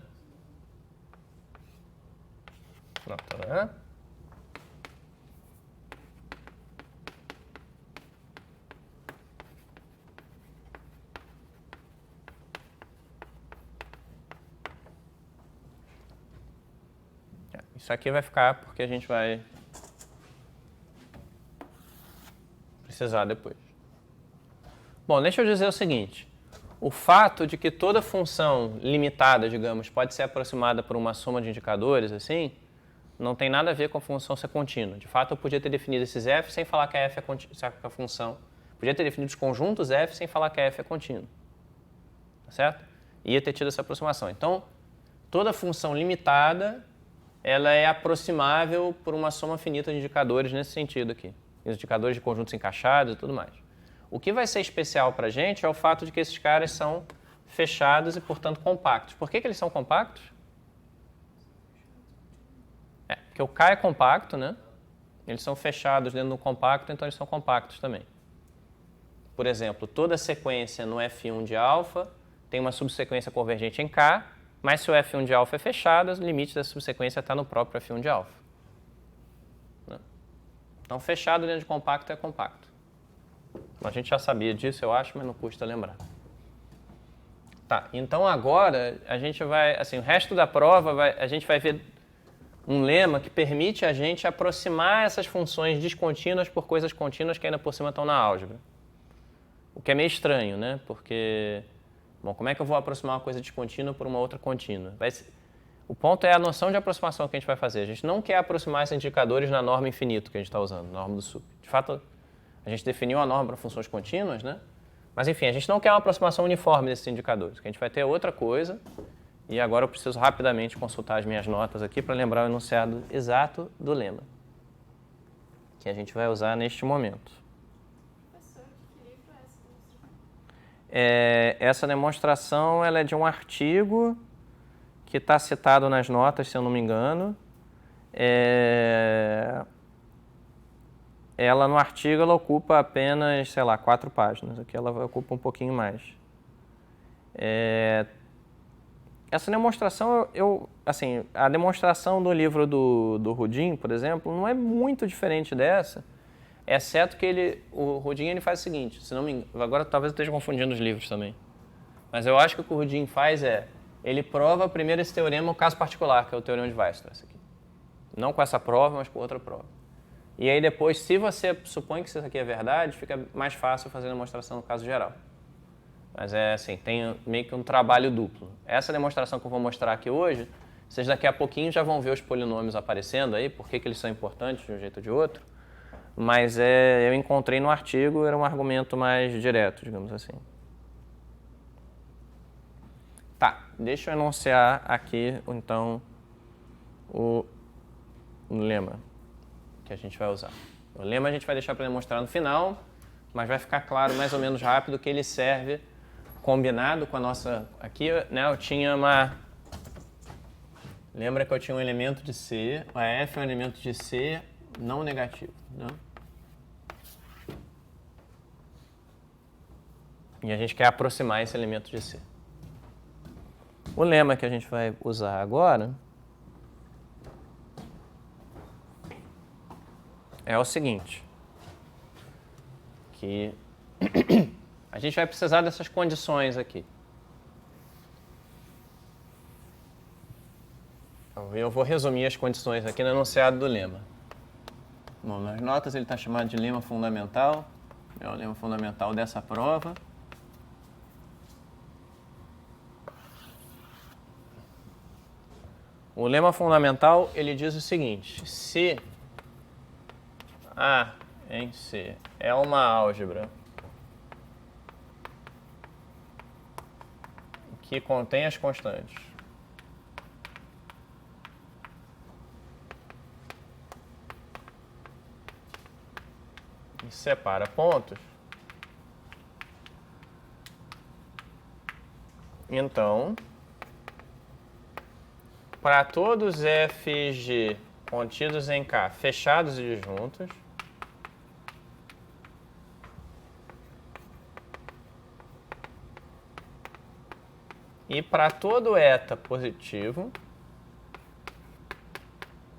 Isso aqui vai ficar porque a gente vai precisar depois. Bom, deixa eu dizer o seguinte. O fato de que toda função limitada, digamos, pode ser aproximada por uma soma de indicadores, assim, não tem nada a ver com a função ser contínua. De fato, eu podia ter definido esses f sem falar que a f é a função. Podia ter definido os conjuntos f sem falar que a f é contínua. Tá certo? Ia ter tido essa aproximação. Então, toda função limitada ela é aproximável por uma soma finita de indicadores nesse sentido aqui. Os indicadores de conjuntos encaixados e tudo mais. O que vai ser especial para a gente é o fato de que esses caras são fechados e, portanto, compactos. Por que eles são compactos? Porque o K é compacto, né? Eles são fechados dentro do compacto, então eles são compactos também. Por exemplo, toda sequência no F1 de alfa tem uma subsequência convergente em K, mas se o F1 de alfa é fechado, o limite da subsequência está no próprio F1 de alfa. Então, fechado dentro de compacto é compacto. A gente já sabia disso, eu acho, mas não custa lembrar. Tá, então agora a gente vai, assim, o resto da prova a gente vai ver um lema que permite a gente aproximar essas funções descontínuas por coisas contínuas que ainda por cima estão na álgebra. O que é meio estranho, né? Porque, bom, como é que eu vou aproximar uma coisa descontínua por uma outra contínua? O ponto é a noção de aproximação que a gente vai fazer. A gente não quer aproximar esses indicadores na norma infinito que a gente está usando, norma do sup. De fato, a gente definiu a norma para funções contínuas, né? Mas, enfim, a gente não quer uma aproximação uniforme desses indicadores. O que a gente vai ter é outra coisa. E agora eu preciso rapidamente consultar as minhas notas aqui para lembrar o enunciado exato do lema, que a gente vai usar neste momento. Professor, que livro é essa? Essa demonstração ela é de um artigo que está citado nas notas, se eu não me engano. Ela, no artigo, ela ocupa apenas, sei lá, 4 páginas. Aqui ela ocupa um pouquinho mais. Essa demonstração, assim, a demonstração do livro do Rudin, por exemplo, não é muito diferente dessa, exceto que o Rudin ele faz o seguinte, se não me engano, agora talvez eu esteja confundindo os livros também, mas eu acho que o que o Rudin faz ele prova primeiro esse teorema no caso particular, que é o teorema de Weierstrass aqui. Não com essa prova, mas com outra prova. E aí depois, se você supõe que isso aqui é verdade, fica mais fácil fazer a demonstração no caso geral. Mas assim, tem meio que um trabalho duplo. Essa demonstração que eu vou mostrar aqui hoje, vocês daqui a pouquinho já vão ver os polinômios aparecendo aí, por que eles são importantes de um jeito ou de outro. Mas eu encontrei no artigo, era um argumento mais direto, digamos assim. Tá, deixa eu enunciar aqui, então, o lema que a gente vai usar. O lema a gente vai deixar para demonstrar no final, mas vai ficar claro mais ou menos rápido que ele serve combinado com a nossa... Aqui, né, eu tinha uma... Lembra que eu tinha um elemento de C, a F é um elemento de C não negativo, né? E a gente quer aproximar esse elemento de C. O lema que a gente vai usar agora é o seguinte, que a gente vai precisar dessas condições aqui. Eu vou resumir as condições aqui no enunciado do lema. Bom, nas notas ele está chamado de lema fundamental, é o lema fundamental dessa prova. O lema fundamental ele diz o seguinte, se A em C é uma álgebra que contém as constantes e separa pontos, então, para todos f e g contidos em K fechados e disjuntos, e para todo eta positivo,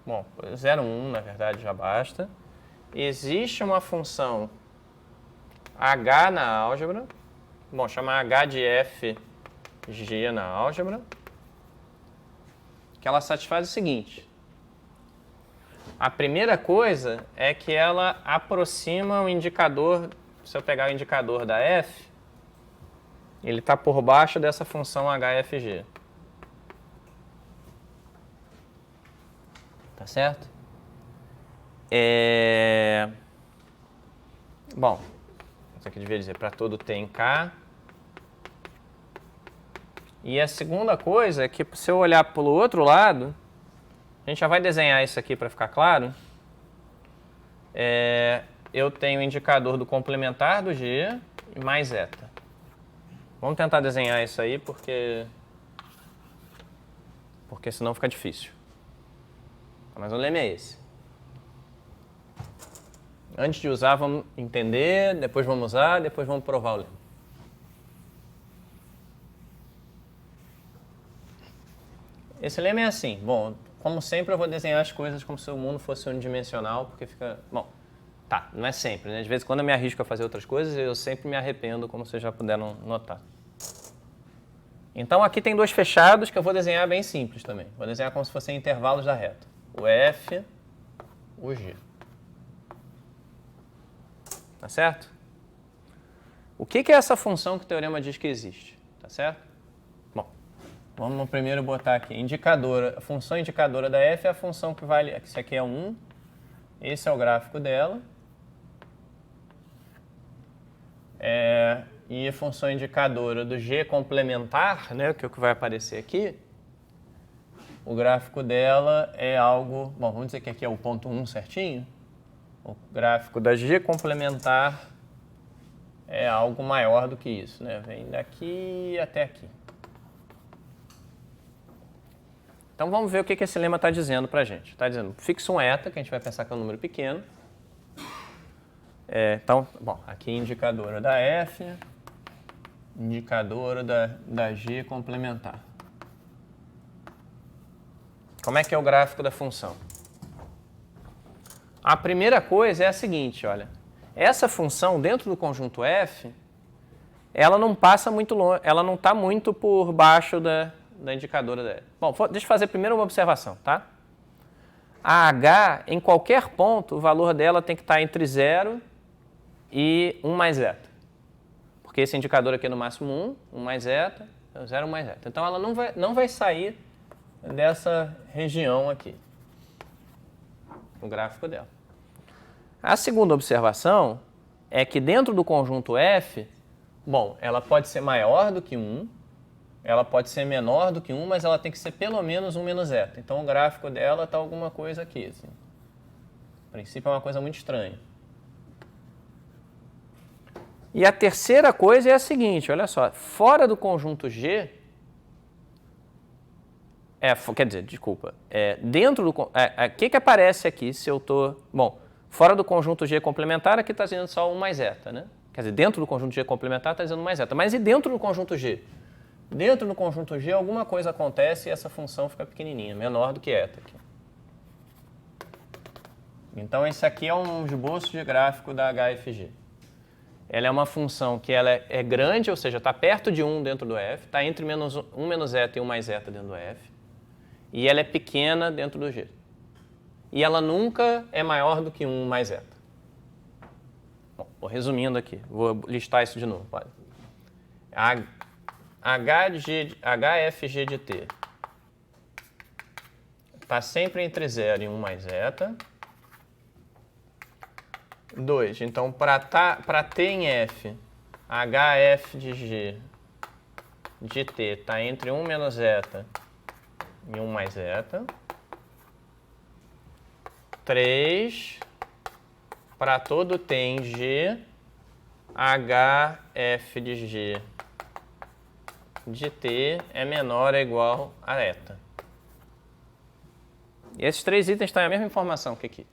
bom, 0, 1 na verdade já basta, existe uma função h na álgebra, bom, chamar h de f g na álgebra, que ela satisfaz o seguinte. A primeira coisa é que ela aproxima o indicador, se eu pegar o indicador da f, ele está por baixo dessa função hfg. Tá certo? Bom, isso aqui devia dizer para todo t em K. E a segunda coisa é que, se eu olhar pelo outro lado, A gente já vai desenhar isso aqui para ficar claro. Eu tenho o indicador do complementar do G mais eta. Vamos tentar desenhar isso aí porque senão fica difícil. Mas o lema é esse. Antes de usar, vamos entender, depois vamos usar, depois vamos provar o lema. Esse lema é assim. Bom, como sempre eu vou desenhar as coisas como se o mundo fosse unidimensional, porque fica... Bom, tá, não é sempre, né? De vez em quando eu me arrisco a fazer outras coisas e eu sempre me arrependo, como vocês já puderam notar. Então aqui tem dois fechados que eu vou desenhar bem simples também. Vou desenhar como se fossem intervalos da reta. O F, o G. Tá certo? O que é essa função que o teorema diz que existe? Tá certo? Bom, vamos primeiro botar aqui. Indicadora, a função indicadora da F é a função que vale... Esse aqui é 1. Esse é o gráfico dela. E a função indicadora do G complementar, né, que é o que vai aparecer aqui, o gráfico dela é algo... Bom, vamos dizer que aqui é o ponto 1 certinho. O gráfico da G complementar é algo maior do que isso, né? Vem daqui até aqui. Então vamos ver o que esse lema está dizendo para a gente. Está dizendo, fixa um eta, que a gente vai pensar que é um número pequeno. Então, bom, aqui indicadora da F, indicadora da G complementar. Como é que é o gráfico da função? A primeira coisa é a seguinte, olha. Essa função dentro do conjunto F, ela não passa muito longe, ela não está muito por baixo da indicadora da F. Bom, deixa eu fazer primeiro uma observação, tá? A H, em qualquer ponto, o valor dela tem que estar entre 0 e 1 mais eta. Porque esse indicador aqui é no máximo 1 mais eta, 0, 1 mais eta. Então ela não vai sair dessa região aqui, o gráfico dela. A segunda observação é que dentro do conjunto F, bom, ela pode ser maior do que 1, ela pode ser menor do que 1, mas ela tem que ser pelo menos 1 menos eta. Então o gráfico dela está alguma coisa aqui. Assim. A princípio é uma coisa muito estranha. E a terceira coisa é a seguinte, olha só, fora do conjunto G, quer dizer, desculpa, dentro do... O que aparece aqui se eu estou... Bom, fora do conjunto G complementar, aqui está dizendo só 1 mais eta, né? Quer dizer, dentro do conjunto G complementar está dizendo 1 mais eta. Mas e dentro do conjunto G? Dentro do conjunto G, alguma coisa acontece e essa função fica pequenininha, menor do que eta. Aqui. Então, esse aqui é um esboço de gráfico da HFG. Ela é uma função que ela é grande, ou seja, está perto de 1 dentro do F, está entre 1 menos eta e 1 mais eta dentro do F, e ela é pequena dentro do G. E ela nunca é maior do que 1 mais eta. Bom, vou resumindo aqui, vou listar isso de novo. Olha. HFG de T está sempre entre 0 e 1 mais eta. 2. Então, para T em F, HF de G de T está entre 1 menos eta e 1 mais eta. 3. Para todo T em G, HF de G de T é menor ou igual a eta. E esses três itens têm a mesma informação que aqui.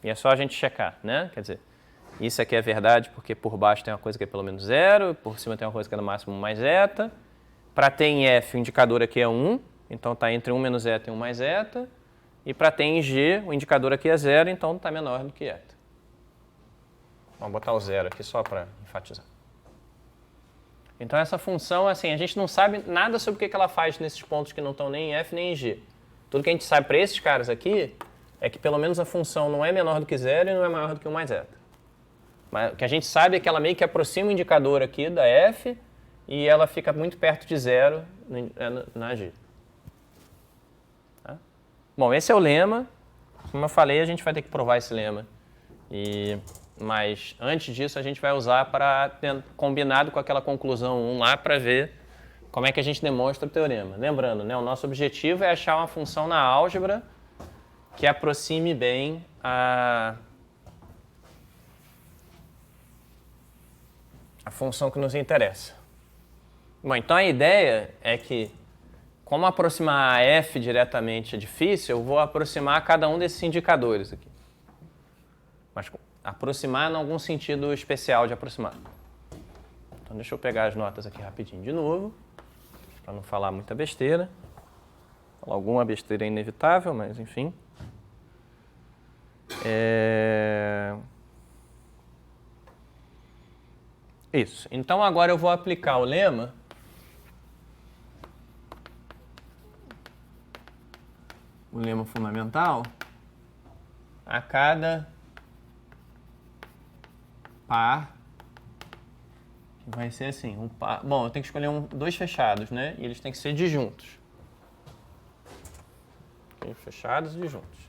E é só a gente checar, né? Quer dizer, isso aqui é verdade porque por baixo tem uma coisa que é pelo menos 0, por cima tem uma coisa que é no máximo 1 mais eta. Para T em F, o indicador aqui é 1, então está entre 1 menos eta e 1 mais eta. E para T em G, o indicador aqui é 0, então está menor do que eta. Vamos botar o 0 aqui só para enfatizar. Então essa função, assim, a gente não sabe nada sobre o que ela faz nesses pontos que não estão nem em F nem em G. Tudo que a gente sabe para esses caras aqui é que pelo menos a função não é menor do que 0 e não é maior do que 1 mais eta. Mas o que a gente sabe é que ela meio que aproxima o indicador aqui da F e ela fica muito perto de 0 na G. Tá? Bom, esse é o lema. Como eu falei, a gente vai ter que provar esse lema. Mas antes disso a gente vai usar para combinado com aquela conclusão 1 lá para ver como é que a gente demonstra o teorema. Lembrando, né, o nosso objetivo é achar uma função na álgebra que aproxime bem a função que nos interessa. Bom, então a ideia é que, como aproximar a f diretamente é difícil, eu vou aproximar cada um desses indicadores aqui. Mas aproximar em algum sentido especial de aproximar. Então deixa eu pegar as notas aqui rapidinho de novo, para não falar muita besteira. Falar alguma besteira é inevitável, mas enfim. Isso. Então agora eu vou aplicar o lema fundamental a cada par. Vai ser assim, um par. Bom, eu tenho que escolher dois fechados, né? E eles têm que ser disjuntos. Okay, fechados e disjuntos.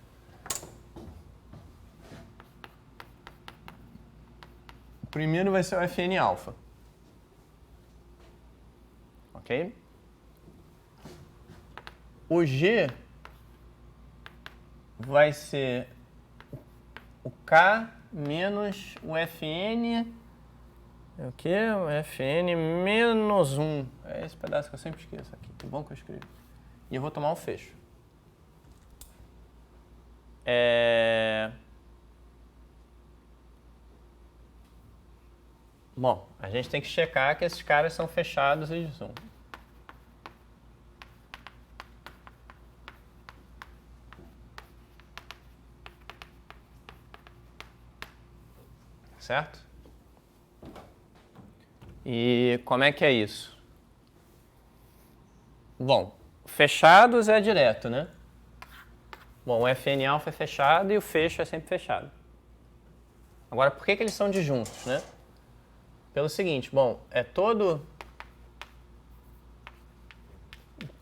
O primeiro vai ser o Fn alfa. Ok? O G vai ser o K menos o Fn. O que? O Fn menos 1. É esse pedaço que eu sempre esqueço aqui. Que bom que eu escrevi. E eu vou tomar um fecho. Bom, a gente tem que checar que esses caras são fechados e de zoom. Certo? E como é que é isso? Bom, fechados é direto, né? Bom, o Fn alfa é fechado e o fecho é sempre fechado. Agora, por que eles são disjuntos, né? Pelo seguinte, bom, todo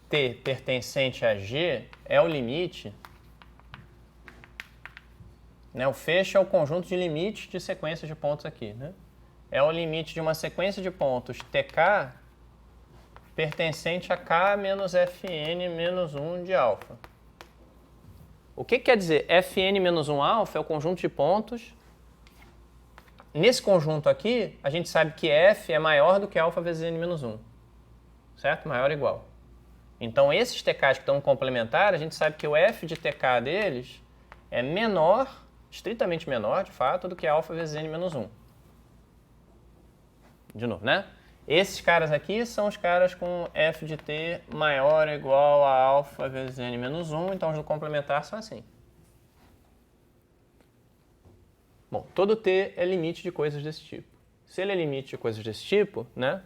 T pertencente a G é o limite, né? O fecho é o conjunto de limites de sequências de pontos aqui, né? É o limite de uma sequência de pontos TK pertencente a K menos Fn menos 1 de alfa. O que quer dizer? Fn menos 1 alfa é o conjunto de pontos. Nesse conjunto aqui, a gente sabe que f é maior do que alfa vezes n menos 1. Certo? Maior ou igual. Então, esses TKs que estão complementares, a gente sabe que o f de TK deles é menor, estritamente menor, de fato, do que alfa vezes n menos 1. De novo, né? Esses caras aqui são os caras com f de t maior ou igual a alfa vezes n menos 1, então os do complementar são assim. Bom, todo t é limite de coisas desse tipo. Se ele é limite de coisas desse tipo, né?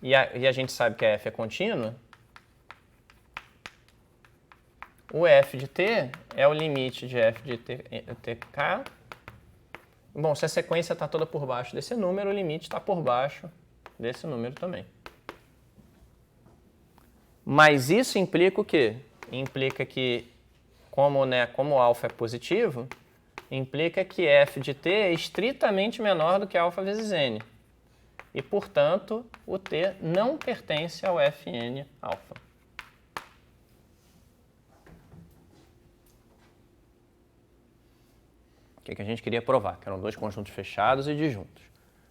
E a gente sabe que a f é contínua, o f de t é o limite de f de tk. Bom, se a sequência está toda por baixo desse número, o limite está por baixo desse número também. Mas isso implica o quê? Implica que, como alfa é positivo, implica que f de t é estritamente menor do que alfa vezes n. E, portanto, o t não pertence ao Fn alfa. O que a gente queria provar? Que eram dois conjuntos fechados e disjuntos.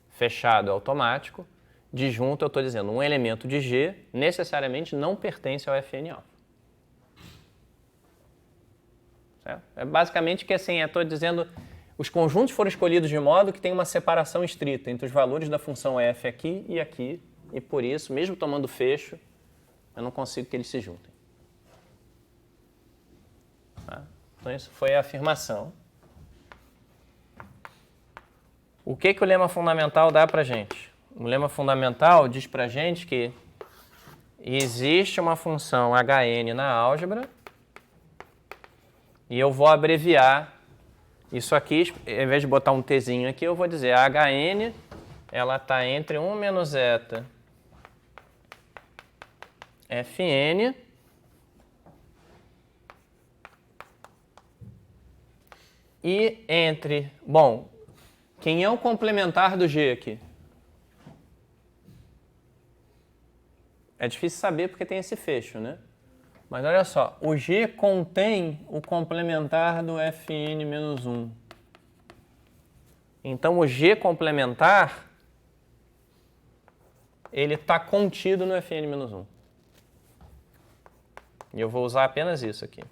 Fechado é automático, disjunto eu estou dizendo um elemento de G necessariamente não pertence ao Fn alfa. Certo? É basicamente que assim, eu estou dizendo os conjuntos foram escolhidos de modo que tem uma separação estrita entre os valores da função f aqui, e por isso, mesmo tomando fecho, eu não consigo que eles se juntem. Tá? Então isso foi a afirmação. O que o lema fundamental dá para a gente? O lema fundamental diz para a gente que existe uma função Hn na álgebra e eu vou abreviar isso aqui, em vez de botar um tzinho aqui, eu vou dizer a Hn ela está entre 1 menos zeta Fn e entre, bom, quem é o complementar do G aqui? É difícil saber porque tem esse fecho, né? Mas olha só, o G contém o complementar do Fn menos 1. Então, o G complementar, ele está contido no Fn menos 1. E eu vou usar apenas isso aqui.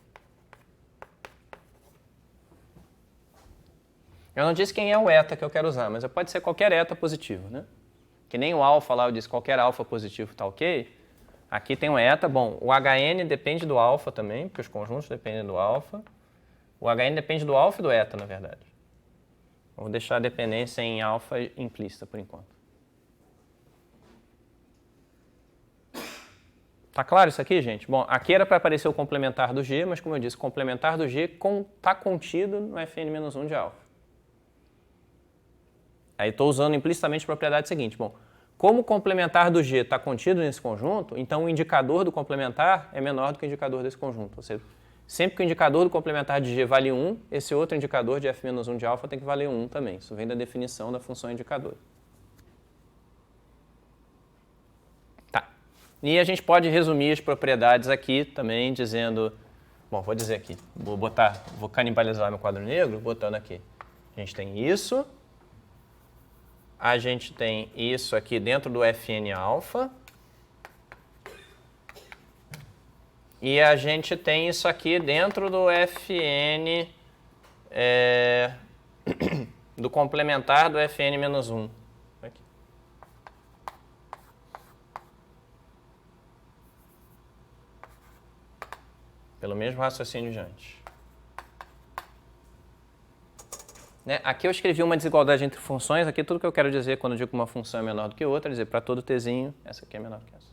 Eu não disse quem é o eta que eu quero usar, mas pode ser qualquer eta positivo, né? Que nem o alfa lá, eu disse qualquer alfa positivo está ok. Aqui tem um eta. Bom, o Hn depende do alfa também, porque os conjuntos dependem do alfa. O Hn depende do alfa e do eta, na verdade. Eu vou deixar a dependência em alfa implícita por enquanto. Tá claro isso aqui, gente? Bom, aqui era para aparecer o complementar do G, mas como eu disse, o complementar do G está contido no Fn-1 de alfa. Aí estou usando implicitamente a propriedade seguinte. Bom, como o complementar do G está contido nesse conjunto, então o indicador do complementar é menor do que o indicador desse conjunto. Ou seja, sempre que o indicador do complementar de G vale 1, esse outro indicador de F-1 de alfa tem que valer 1 também. Isso vem da definição da função indicador. Tá. E a gente pode resumir as propriedades aqui também dizendo... Bom, vou dizer aqui. Vou canibalizar meu quadro negro botando aqui. A gente tem isso... A gente tem isso aqui dentro do Fn alfa. E a gente tem isso aqui dentro do Fn do complementar do Fn-1. Aqui. Pelo mesmo raciocínio de antes. Né? Aqui eu escrevi uma desigualdade entre funções. Aqui tudo que eu quero dizer quando eu digo que uma função é menor do que outra, é dizer para todo tzinho, essa aqui é menor do que essa.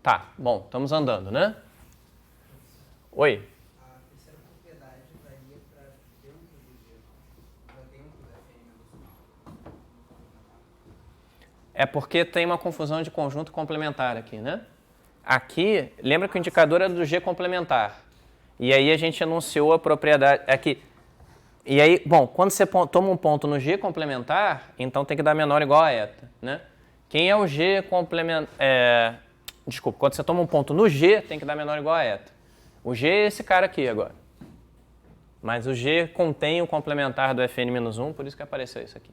Tá, bom, estamos andando, né? Oi? A terceira propriedade varia para dentro do G, para dentro do Fn-1. É porque tem uma confusão de conjunto complementar aqui, né? Aqui, lembra que o indicador é do G complementar. E aí a gente enunciou a propriedade... Aqui. E aí, bom, quando você toma um ponto no G complementar, então tem que dar menor ou igual a eta, né? Quem é o G complementar... Desculpa, quando você toma um ponto no G, tem que dar menor ou igual a eta. O G é esse cara aqui agora. Mas o G contém o complementar do Fn-1, por isso que apareceu isso aqui.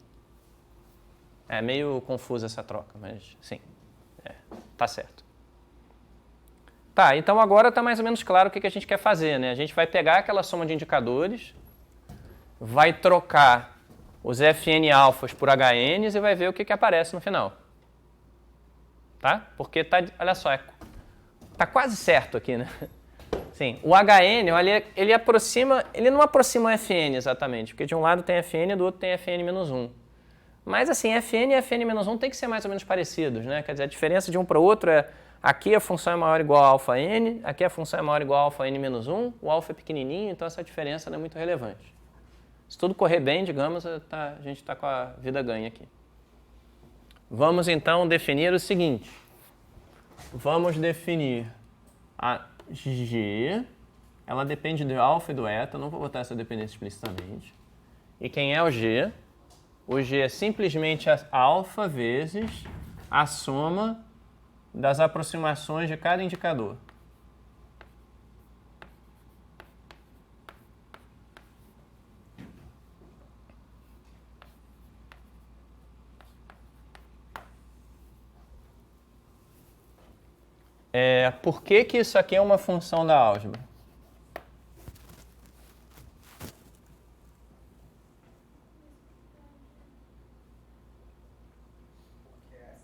É meio confusa essa troca, mas sim, tá certo. Tá, então agora está mais ou menos claro o que a gente quer fazer, né? A gente vai pegar aquela soma de indicadores, vai trocar os Fn alfas por Hns e vai ver o que aparece no final. Tá? Porque tá, olha só, tá quase certo aqui, né? Sim, o Hn, olha, ele não aproxima o Fn exatamente, porque de um lado tem Fn e do outro tem Fn-1. Mas assim, Fn e Fn-1 tem que ser mais ou menos parecidos, né? Quer dizer, a diferença de um para o outro é aqui a função é maior ou igual a alfa n, aqui a função é maior ou igual a alfa n-1, o alfa é pequenininho, então essa diferença não é muito relevante. Se tudo correr bem, digamos, a gente está com a vida ganha aqui. Vamos então definir o seguinte. Vamos definir a G, ela depende do alfa e do eta, não vou botar essa dependência explicitamente. E quem é o G? O G é simplesmente a alfa vezes a soma das aproximações de cada indicador. Por que isso aqui é uma função da álgebra?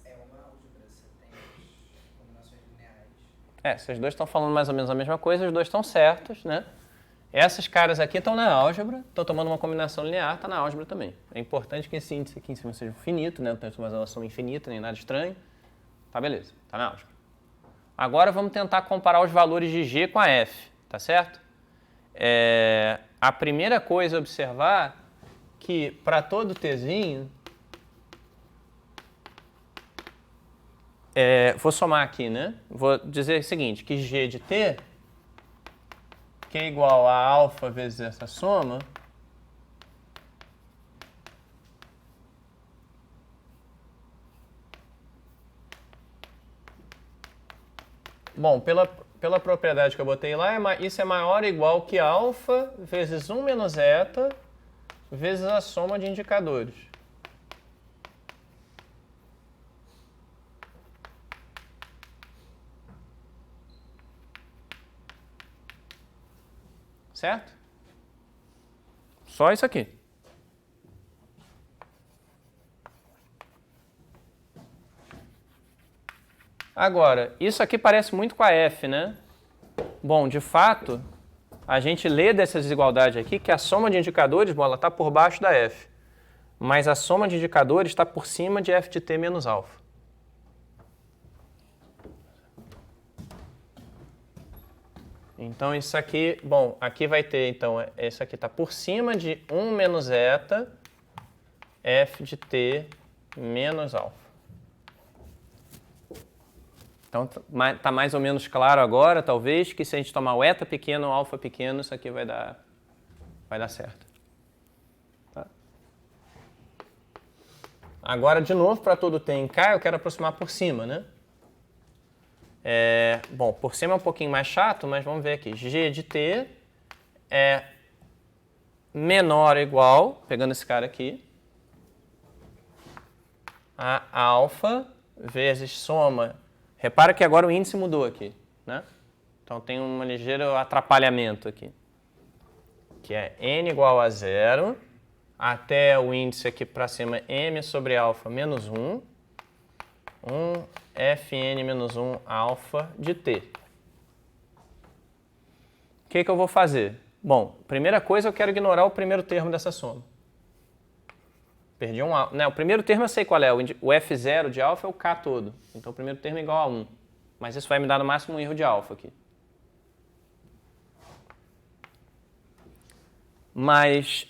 É uma álgebra, você tem combinações lineares. Vocês dois estão falando mais ou menos a mesma coisa, os dois estão certos, né? Essas caras aqui estão na álgebra, estão tomando uma combinação linear, está na álgebra também. É importante que esse índice aqui em cima seja finito, né? Não tem mais uma soma infinita, nem nada estranho. Tá, beleza, está na álgebra. Agora vamos tentar comparar os valores de G com a F, tá certo? A primeira coisa a observar que para todo tzinho, vou somar aqui, né? Vou dizer o seguinte, que G de T, que é igual a alfa vezes essa soma, Bom, pela propriedade que eu botei lá, isso é maior ou igual que alfa vezes 1 menos eta vezes a soma de indicadores. Certo? Só isso aqui. Agora, isso aqui parece muito com a F, né? Bom, de fato, a gente lê dessa desigualdade aqui que a soma de indicadores, bom, ela está por baixo da F. Mas a soma de indicadores está por cima de F de t menos alfa. Então, isso aqui, bom, aqui vai ter, então, esse aqui está por cima de 1 menos eta F de t menos alfa. Então, está mais ou menos claro agora, talvez, que se a gente tomar o eta pequeno ou alfa pequeno, isso aqui vai dar certo. Tá? Agora, de novo, para todo t em k, eu quero aproximar por cima, né? Bom, por cima é um pouquinho mais chato, mas vamos ver aqui. G de t é menor ou igual, pegando esse cara aqui, a alfa vezes soma. Repara que agora o índice mudou aqui, né? Então tem um ligeiro atrapalhamento aqui, que é n igual a 0 até o índice aqui para cima m sobre alfa menos 1, 1 fn menos 1 alfa de t. O que eu vou fazer? Bom, primeira coisa, eu quero ignorar o primeiro termo dessa soma. Perdi um alfa. O primeiro termo eu sei qual é. O F0 de alfa é o K todo. Então o primeiro termo é igual a 1. Mas isso vai me dar no máximo um erro de alfa aqui. Mas,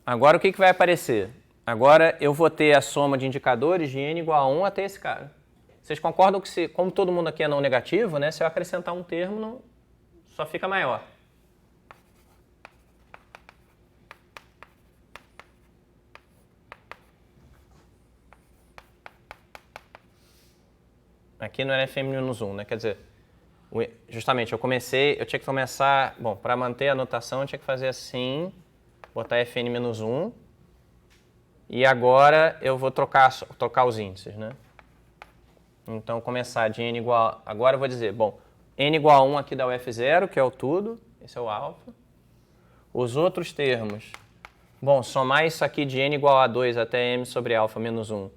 agora o que vai aparecer? Agora eu vou ter a soma de indicadores de n igual a 1 até esse cara. Vocês concordam que, como todo mundo aqui é não negativo, né, se eu acrescentar um termo, só fica maior. Aqui no LFM-1, né? Quer dizer, justamente eu tinha que começar, bom, para manter a notação eu tinha que fazer assim, botar Fn-1, e agora eu vou trocar os índices, né? Então começar de n igual, agora eu vou dizer, bom, n igual a 1 aqui dá o F0, que é o tudo, esse é o alfa. Os outros termos, bom, somar isso aqui de n igual a 2 até m sobre alfa menos 1.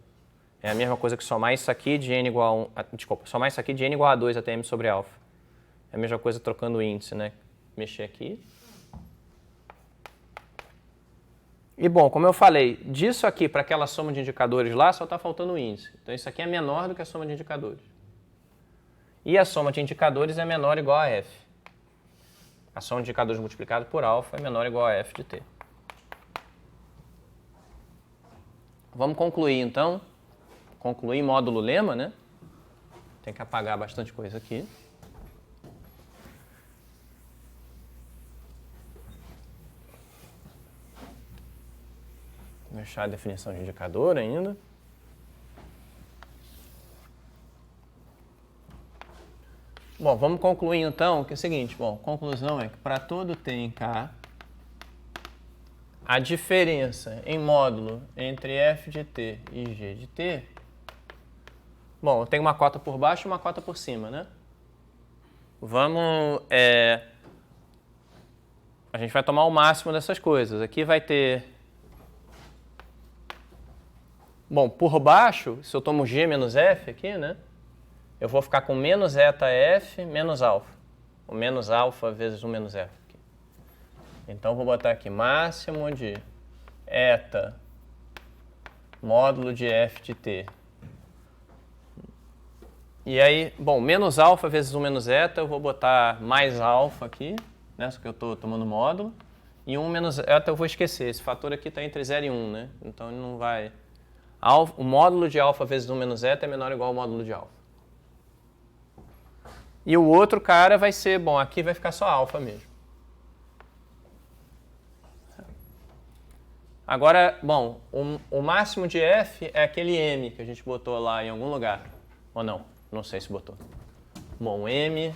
É a mesma coisa que somar isso aqui de n igual a 1... Desculpa, somar isso aqui de n igual a 2 até m sobre alfa. É a mesma coisa trocando o índice, né? Mexer aqui. E bom, como eu falei, disso aqui para aquela soma de indicadores lá, só está faltando o índice. Então isso aqui é menor do que a soma de indicadores. E a soma de indicadores é menor ou igual a f. A soma de indicadores multiplicado por alfa é menor ou igual a f de t. Vamos concluir então. Concluir módulo lema, né? Tem que apagar bastante coisa aqui. Vou deixar a definição de indicador ainda. Bom, vamos concluir então, que é o seguinte, bom, conclusão é que para todo t em k, a diferença em módulo entre f de t e g de t, bom, eu tenho uma cota por baixo e uma cota por cima, né? Vamos, a gente vai tomar o máximo dessas coisas. Aqui vai ter, bom, por baixo, se eu tomo g menos f aqui, né? Eu vou ficar com menos eta f menos alfa. O menos alfa vezes 1 menos f. Aqui. Então, vou botar aqui máximo de eta módulo de f de t. E aí, bom, menos alfa vezes 1 menos eta, eu vou botar mais alfa aqui, né? Só que eu estou tomando módulo. E 1 menos eta eu vou esquecer. Esse fator aqui está entre 0 e 1, né? Então, ele não vai... O módulo de alfa vezes 1 menos eta é menor ou igual ao módulo de alfa. E o outro cara vai ser, bom, aqui vai ficar só alfa mesmo. Agora, bom, o máximo de f é aquele m que a gente botou lá em algum lugar. Ou não? Não sei se botou. Bom, M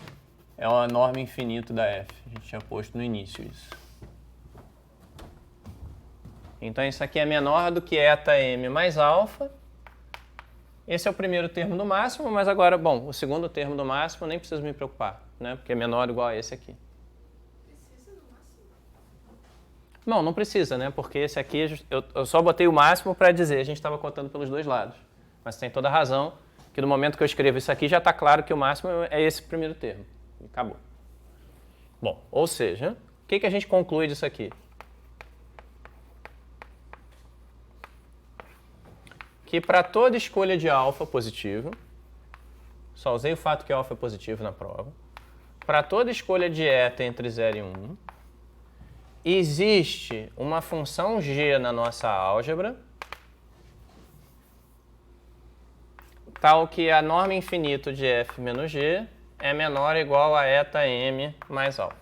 é o enorme infinito da F. A gente tinha posto no início isso. Então isso aqui é menor do que eta M mais alfa. Esse é o primeiro termo do máximo, mas agora, bom, o segundo termo do máximo eu nem preciso me preocupar, né? Porque é menor ou igual a esse aqui. Precisa do máximo? Não, não precisa, né? Porque esse aqui, eu só botei o máximo para dizer, a gente estava contando pelos dois lados. Mas tem toda a razão que no momento que eu escrevo isso aqui já está claro que o máximo é esse primeiro termo. Acabou. Bom, ou seja, o que a gente conclui disso aqui? Que para toda escolha de alfa positivo, só usei o fato que alfa é positivo na prova, para toda escolha de eta entre 0 e 1, existe uma função g na nossa álgebra, tal que a norma infinito de f menos g é menor ou igual a eta m mais alfa.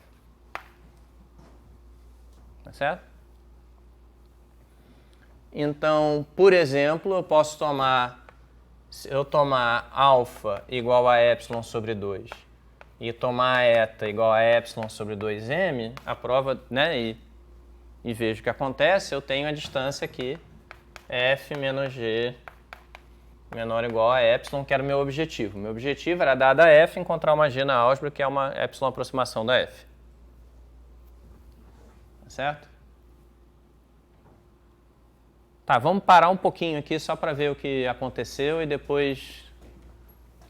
Tá certo? Então, por exemplo, eu posso tomar, se eu tomar alfa igual a epsilon sobre 2 e tomar eta igual a epsilon sobre 2m, a prova, né, e vejo o que acontece, eu tenho a distância aqui, f menos g menor ou igual a epsilon, que era o meu objetivo. Meu objetivo era, dada f, encontrar uma g na álgebra, que é uma epsilon aproximação da f. Tá certo? Tá, vamos parar um pouquinho aqui só para ver o que aconteceu e depois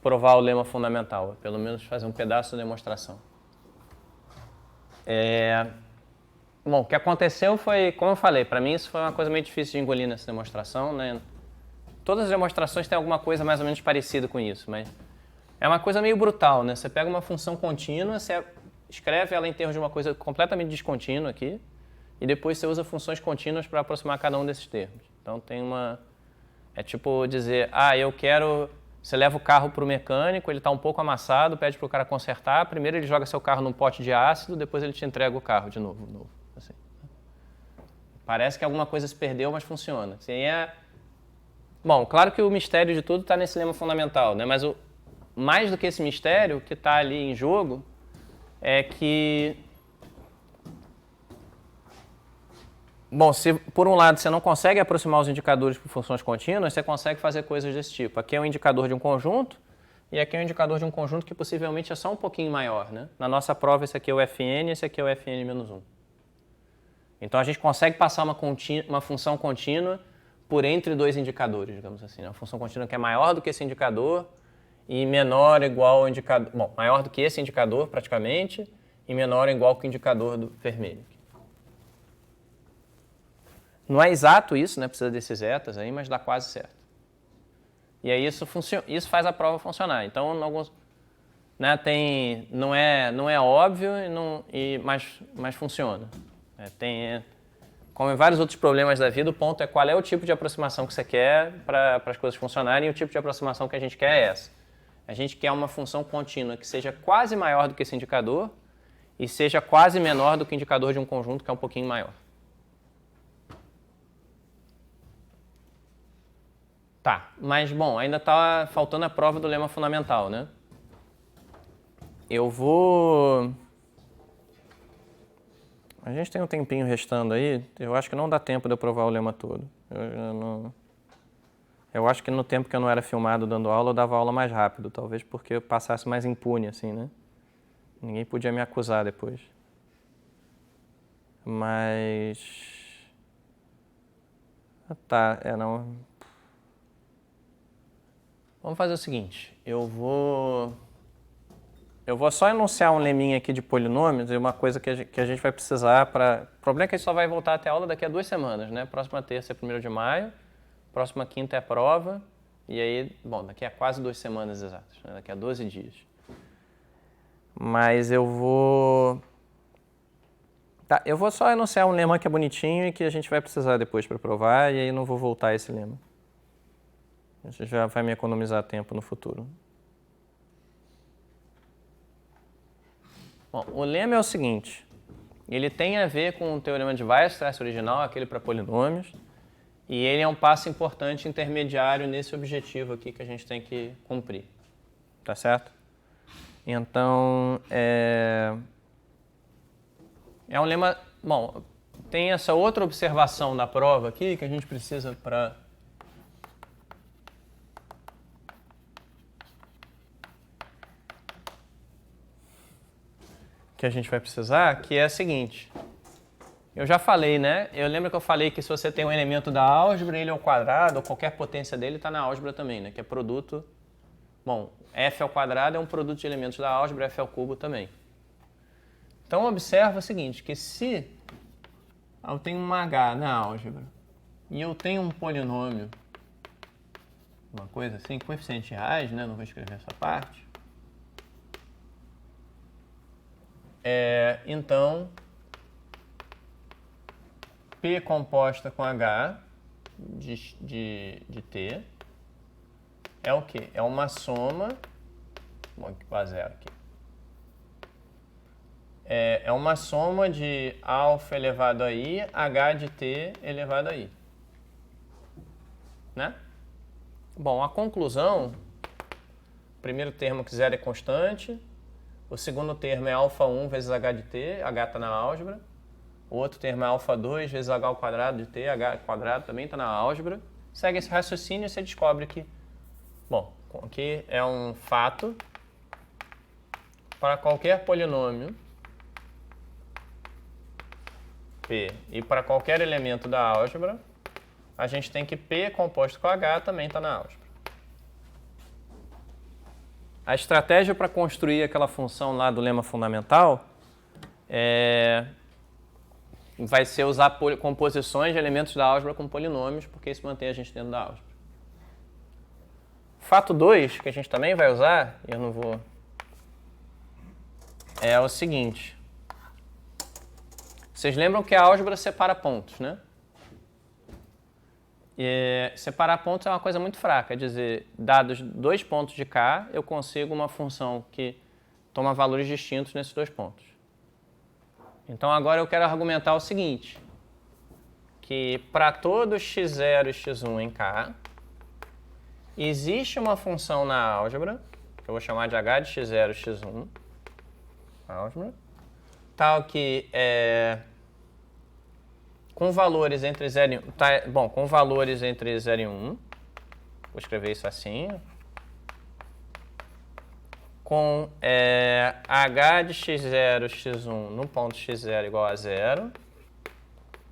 provar o lema fundamental. Pelo menos fazer um pedaço da demonstração. Bom, o que aconteceu foi, como eu falei, para mim isso foi uma coisa meio difícil de engolir nessa demonstração, né? Todas as demonstrações têm alguma coisa mais ou menos parecida com isso, mas é uma coisa meio brutal, né? Você pega uma função contínua, você escreve ela em termos de uma coisa completamente descontínua aqui, e depois você usa funções contínuas para aproximar cada um desses termos. Então tem uma... É tipo dizer, eu quero... Você leva o carro para o mecânico, ele está um pouco amassado, pede para o cara consertar, primeiro ele joga seu carro num pote de ácido, depois ele te entrega o carro de novo. Assim. Parece que alguma coisa se perdeu, mas funciona. Assim, Bom, claro que o mistério de tudo está nesse lema fundamental, né? Mas mais do que esse mistério, o que está ali em jogo é que... Bom, se por um lado você não consegue aproximar os indicadores por funções contínuas, você consegue fazer coisas desse tipo. Aqui é um indicador de um conjunto e aqui é um indicador de um conjunto que possivelmente é só um pouquinho maior, né? Na nossa prova esse aqui é o fn e esse aqui é o fn menos 1. Então a gente consegue passar uma função contínua por entre dois indicadores, digamos assim. Uma função contínua que é maior do que esse indicador e menor ou igual ao indicador... Bom, maior do que esse indicador praticamente e menor ou igual que o indicador do vermelho. Não é exato isso, né? Precisa desses etas aí, mas dá quase certo. E aí isso faz a prova funcionar. Então, alguns, né, não é óbvio, mas funciona. Como em vários outros problemas da vida, o ponto é qual é o tipo de aproximação que você quer para as coisas funcionarem, e o tipo de aproximação que a gente quer é essa. A gente quer uma função contínua que seja quase maior do que esse indicador e seja quase menor do que o indicador de um conjunto que é um pouquinho maior. Tá, mas bom, ainda está faltando a prova do lema fundamental, né? A gente tem um tempinho restando aí, eu acho que não dá tempo de eu provar o lema todo. Eu acho que no tempo que eu não era filmado dando aula, eu dava aula mais rápido, talvez porque eu passasse mais impune, assim, né? Ninguém podia me acusar depois. Mas... Tá, não... Vamos fazer o seguinte, eu vou só enunciar um leminha aqui de polinômios e uma coisa que a gente vai precisar para... O problema é que a gente só vai voltar até a aula daqui a 2 semanas, né? Próxima terça é 1º de maio, próxima quinta é a prova, e aí, bom, daqui a quase 2 semanas exatas, né? Daqui a 12 dias. Mas eu vou só enunciar um lema que é bonitinho e que a gente vai precisar depois para provar, e aí não vou voltar a esse lema. Isso já vai me economizar tempo no futuro. Bom, o lema é o seguinte, ele tem a ver com o teorema de Weierstrass original, aquele para polinômios, E ele é um passo importante intermediário nesse objetivo aqui que a gente tem que cumprir. Tá certo? Então, é um lema... Bom, tem essa outra observação da prova aqui que a gente precisa para... que a gente vai precisar, que é a seguinte. Eu já falei, né? Eu lembro que eu falei que se você tem um elemento da álgebra, ele ao quadrado, ou qualquer potência dele, está na álgebra também, né? Que é produto... Bom, f ao quadrado é um produto de elementos da álgebra, f ao cubo também. Então, observa o seguinte, que se eu tenho um h na álgebra e eu tenho um polinômio, uma coisa assim, coeficientes reais, né? Não vou escrever essa parte. Então, P composta com H de T é o quê? É uma soma... Vou equipar zero aqui. É uma soma de alfa elevado a i, h de t elevado a i. Né? Bom, a conclusão, o primeiro termo que zero é constante, o segundo termo é alfa 1 vezes h de t, h está na álgebra. O outro termo é alfa 2 vezes h ao quadrado de t, h ao quadrado também está na álgebra. Segue esse raciocínio e você descobre que, bom, aqui é um fato, para qualquer polinômio P e para qualquer elemento da álgebra, a gente tem que P composto com H também está na álgebra. A estratégia para construir aquela função lá do lema fundamental vai ser usar composições de elementos da álgebra com polinômios, porque isso mantém a gente dentro da álgebra. Fato 2, que a gente também vai usar, e eu não vou... é o seguinte. Vocês lembram que a álgebra separa pontos, né? E separar pontos é uma coisa muito fraca, é dizer, dados 2 pontos de K, eu consigo uma função que toma valores distintos nesses 2 pontos. Então agora eu quero argumentar o seguinte, que para todo x0 e x1 em K, existe uma função na álgebra, que eu vou chamar de h de x0 e x1, álgebra, tal que com valores entre 0 e 1, com valores entre 0 e 1, vou escrever isso assim, com h de x0, x1 no ponto x0 igual a 0,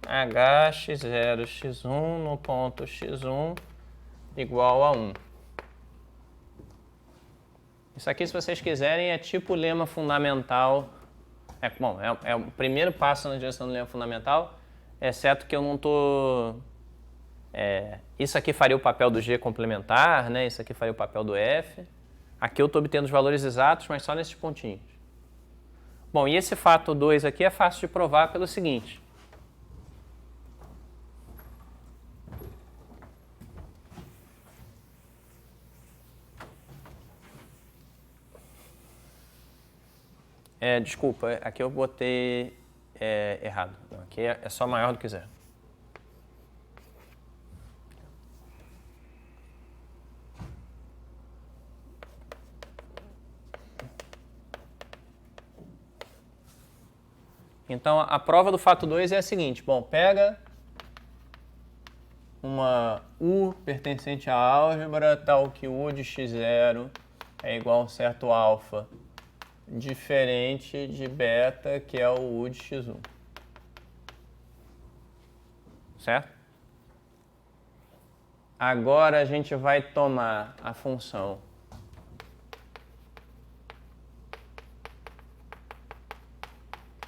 h x0, x1 no ponto x1 igual a 1. Isso aqui, se vocês quiserem, é tipo o lema fundamental. É o primeiro passo na direção do lema fundamental, exceto que eu não estou... isso aqui faria o papel do G complementar, né? Isso aqui faria o papel do F. Aqui eu estou obtendo os valores exatos, mas só nesses pontinhos. Bom, e esse fato 2 aqui é fácil de provar pelo seguinte. Desculpa, aqui eu botei errado. Não, aqui é só maior do que 0. Então, a prova do fato 2 é a seguinte. Bom, pega uma U pertencente à álgebra, tal que U de x0 é igual a um certo alfa diferente de beta, que é o U de x1. Certo? Agora a gente vai tomar a função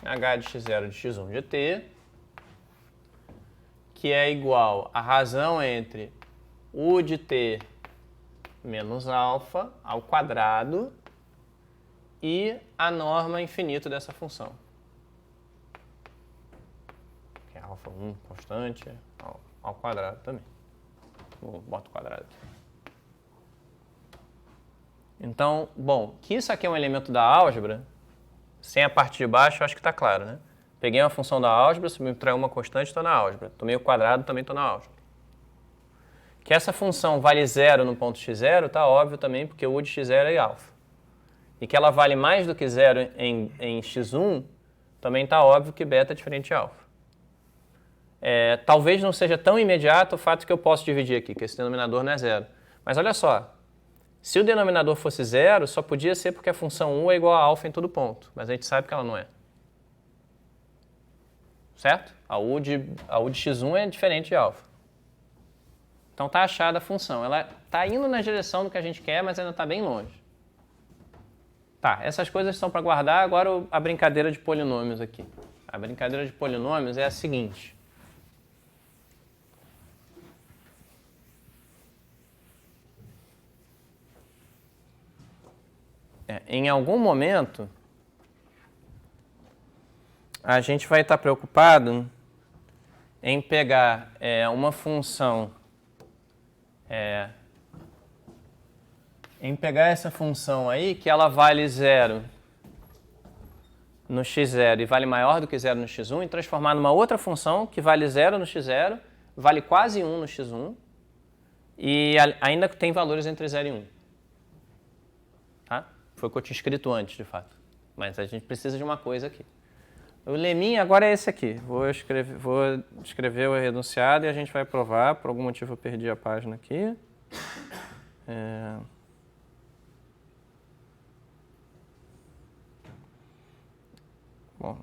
h de x0 de x1 de t, que é igual a razão entre U de t menos alfa ao quadrado e a norma infinita dessa função, que é alfa 1 constante ao quadrado também. Vou botar o quadrado aqui. Então, bom, que isso aqui é um elemento da álgebra, sem a parte de baixo, eu acho que está claro, né? Peguei uma função da álgebra, subtraí uma constante, estou na álgebra. Tomei o quadrado, também estou na álgebra. Que essa função vale 0 no ponto x0, está óbvio também, porque o u de x0 é alfa. E que ela vale mais do que 0 em x1, também está óbvio que beta é diferente de alfa. Talvez não seja tão imediato o fato que eu posso dividir aqui, que esse denominador não é 0. Mas olha só, se o denominador fosse 0, só podia ser porque a função u é igual a alfa em todo ponto. Mas a gente sabe que ela não é. Certo? A u de x1 é diferente de alfa. Então está achada a função. Ela está indo na direção do que a gente quer, mas ainda está bem longe. Tá, essas coisas são para guardar. Agora a brincadeira de polinômios aqui. A brincadeira de polinômios é a seguinte. Em algum momento, a gente vai estar preocupado em pegar uma função, em pegar essa função aí, que ela vale 0 no x0 e vale maior do que 0 no x1, e transformar numa outra função que vale 0 no x0, vale quase 1 no x1, e ainda tem valores entre 0 e 1. Tá? Foi o que eu tinha escrito antes, de fato. Mas a gente precisa de uma coisa aqui. O leminha agora é esse aqui. Vou escrever o enunciado e a gente vai provar. Por algum motivo eu perdi a página aqui. Bom,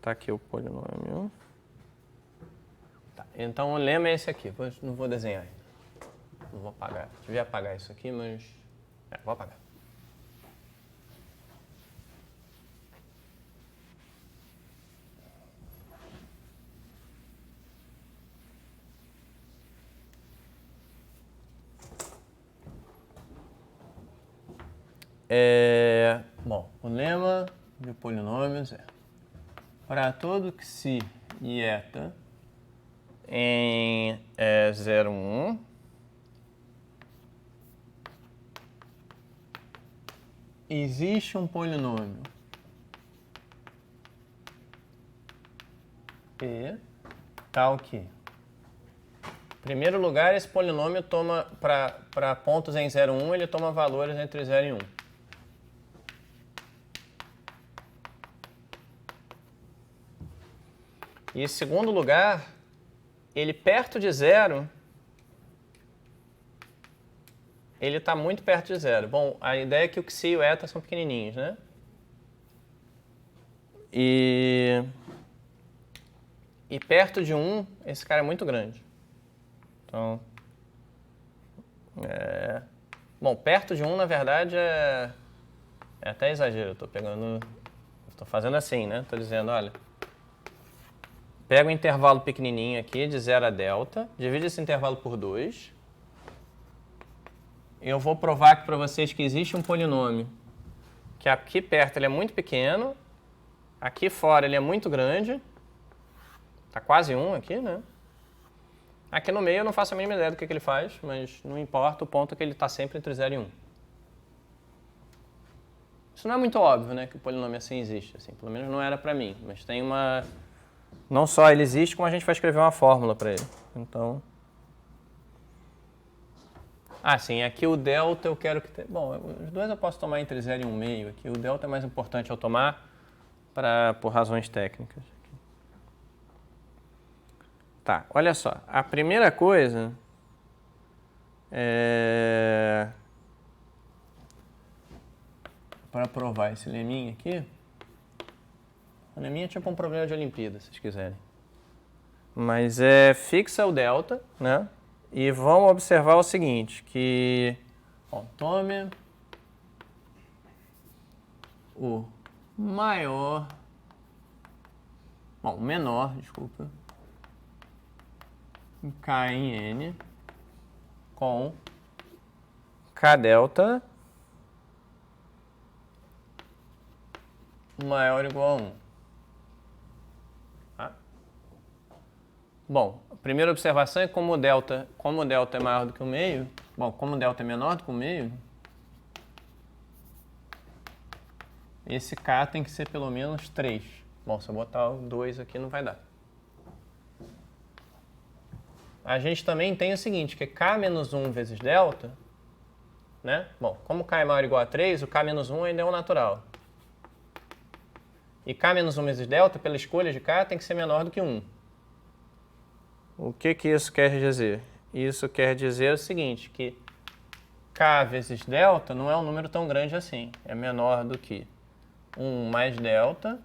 tá aqui o polinômio. Tá, então o lema é esse aqui. Não vou desenhar ainda. Não vou apagar. Devia apagar isso aqui, mas... vou apagar. Bom, o lema de polinômios é: para todo xi e eta em 0, 1, existe um polinômio P tal que, em primeiro lugar, esse polinômio toma, para pontos em 0, 1, ele toma valores entre 0 e 1. E em segundo lugar, ele perto de 0, ele está muito perto de 0. Bom, a ideia é que o xi e o eta são pequenininhos, né? E perto de 1, esse cara é muito grande. Então, bom, perto de 1, na verdade, é até exagero. Estou fazendo assim, né? Estou dizendo, olha, pega um intervalo pequenininho aqui, de 0 a delta, divide esse intervalo por 2. Eu vou provar aqui para vocês que existe um polinômio, que aqui perto ele é muito pequeno, aqui fora ele é muito grande, está quase 1 aqui, né? Aqui no meio eu não faço a mínima ideia do que ele faz, mas não importa, o ponto é que ele está sempre entre 0 e 1. Isso não é muito óbvio, né, que o polinômio assim existe, assim, pelo menos não era para mim, mas tem uma... Não só ele existe, como a gente vai escrever uma fórmula para ele. Então... sim, aqui o delta eu quero que... Bom, os dois eu posso tomar entre 0 e 1,5 aqui. O delta é mais importante eu tomar por razões técnicas. Tá, olha só. A primeira coisa para provar esse leminha aqui... O leminha é tipo um problema de Olimpíada, se vocês quiserem. Mas fixa o delta, né? E vamos observar o seguinte, que... Bom, tome o maior... Bom, menor, desculpa. K em N com K delta maior ou igual a 1. Tá? Bom, a primeira observação é como o delta é maior do que o meio. Bom, como o delta é menor do que o meio, esse K tem que ser pelo menos 3. Bom, se eu botar o 2 aqui não vai dar. a gente também tem o seguinte, que k menos 1 vezes delta, né? Bom, como k é maior ou igual a 3, o k menos 1 ainda é um natural. E k menos 1 vezes delta, pela escolha de k, tem que ser menor do que 1. O que isso quer dizer? Isso quer dizer o seguinte, que k vezes delta não é um número tão grande assim. É menor do que 1 mais delta.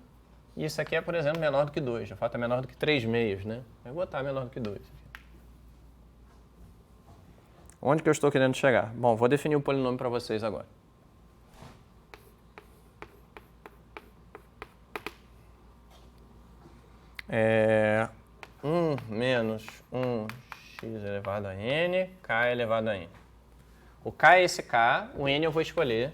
E isso aqui é, por exemplo, menor do que 2. De fato, é menor do que 3 meios, né? Eu vou botar menor do que 2. Onde que eu estou querendo chegar? Bom, vou definir o polinômio para vocês agora. É 1 menos 1x elevado a n, k elevado a n. O k é esse k, o n eu vou escolher.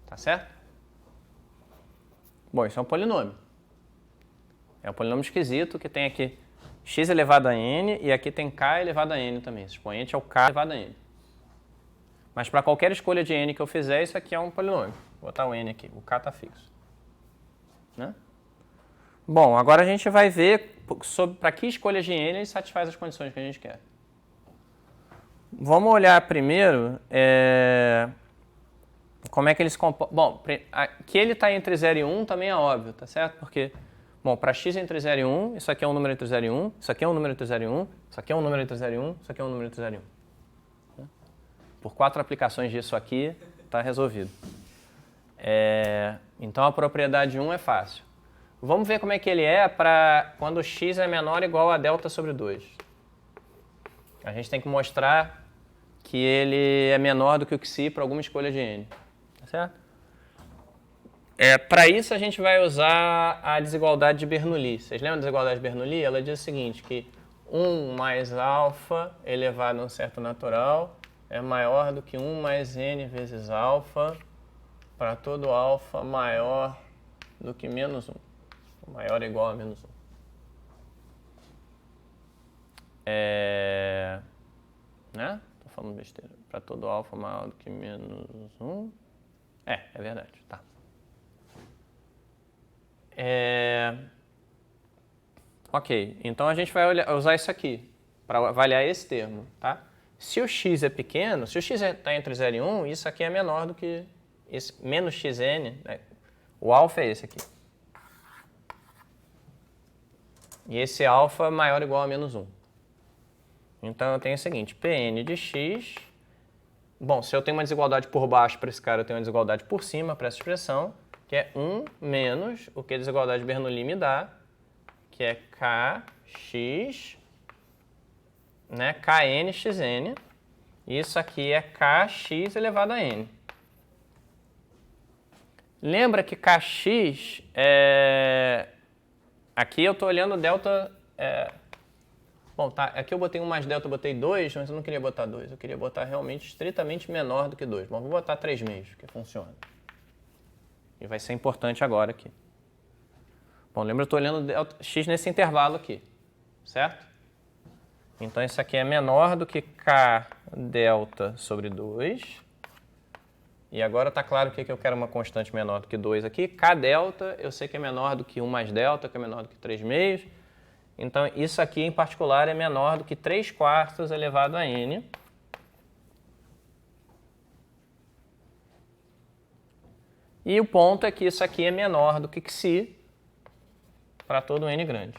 Tá certo? Bom, isso é um polinômio. É um polinômio esquisito que tem aqui x elevado a n e aqui tem k elevado a n também. Esse expoente é o k elevado a n. Mas para qualquer escolha de n que eu fizer, isso aqui é um polinômio. Vou botar o n aqui, o k está fixo. Né? Bom, agora a gente vai ver para que escolha de n ele satisfaz as condições que a gente quer. Vamos olhar primeiro como é que ele se comporta. Bom, que ele está entre 0 e 1 também é óbvio, tá certo? Porque, bom, para x entre 0 e 1, isso aqui é um número entre 0 e 1, isso aqui é um número entre 0 e 1, isso aqui é um número entre 0 e 1, isso aqui é um número entre 0 e 1. Por 4 aplicações disso aqui, está resolvido. Então a propriedade 1 é fácil. Vamos ver como é que ele é para quando x é menor ou igual a delta sobre 2. A gente tem que mostrar que ele é menor do que o xi para alguma escolha de n. Tá certo? Para isso a gente vai usar a desigualdade de Bernoulli. Vocês lembram da desigualdade de Bernoulli? Ela diz o seguinte, que 1 mais alfa elevado a um certo natural é maior do que 1 mais n vezes alfa para todo alfa maior do que menos 1. Maior ou igual a menos 1. Né? Tô falando besteira. Para todo alfa maior do que menos 1. É verdade. Tá. Ok, então a gente vai usar isso aqui para avaliar esse termo, tá? Se o x é pequeno, se o x está entre 0 e 1, isso aqui é menor do que esse menos xn, né? O alfa é esse aqui. E esse alfa é maior ou igual a menos 1. Então eu tenho o seguinte, Pn de x... Bom, se eu tenho uma desigualdade por baixo para esse cara, eu tenho uma desigualdade por cima para essa expressão, que é 1 menos o que a desigualdade de Bernoulli me dá, que é kx, né, knxn, e isso aqui é kx elevado a n. Lembra que kx aqui eu estou olhando delta... Bom, tá, aqui eu botei 1 mais delta, eu botei 2, mas eu não queria botar 2, eu queria botar realmente estritamente menor do que 2. Bom, vou botar 3 meios, que funciona. E vai ser importante agora aqui. Bom, lembra, eu estou olhando delta, x nesse intervalo aqui, certo? Então isso aqui é menor do que k delta sobre 2. E agora está claro que eu quero uma constante menor do que 2 aqui. K delta eu sei que é menor do que 1 mais delta, que é menor do que 3 meios. Então, isso aqui, em particular, é menor do que 3/4 elevado a n. E o ponto é que isso aqui é menor do que xi para todo n grande.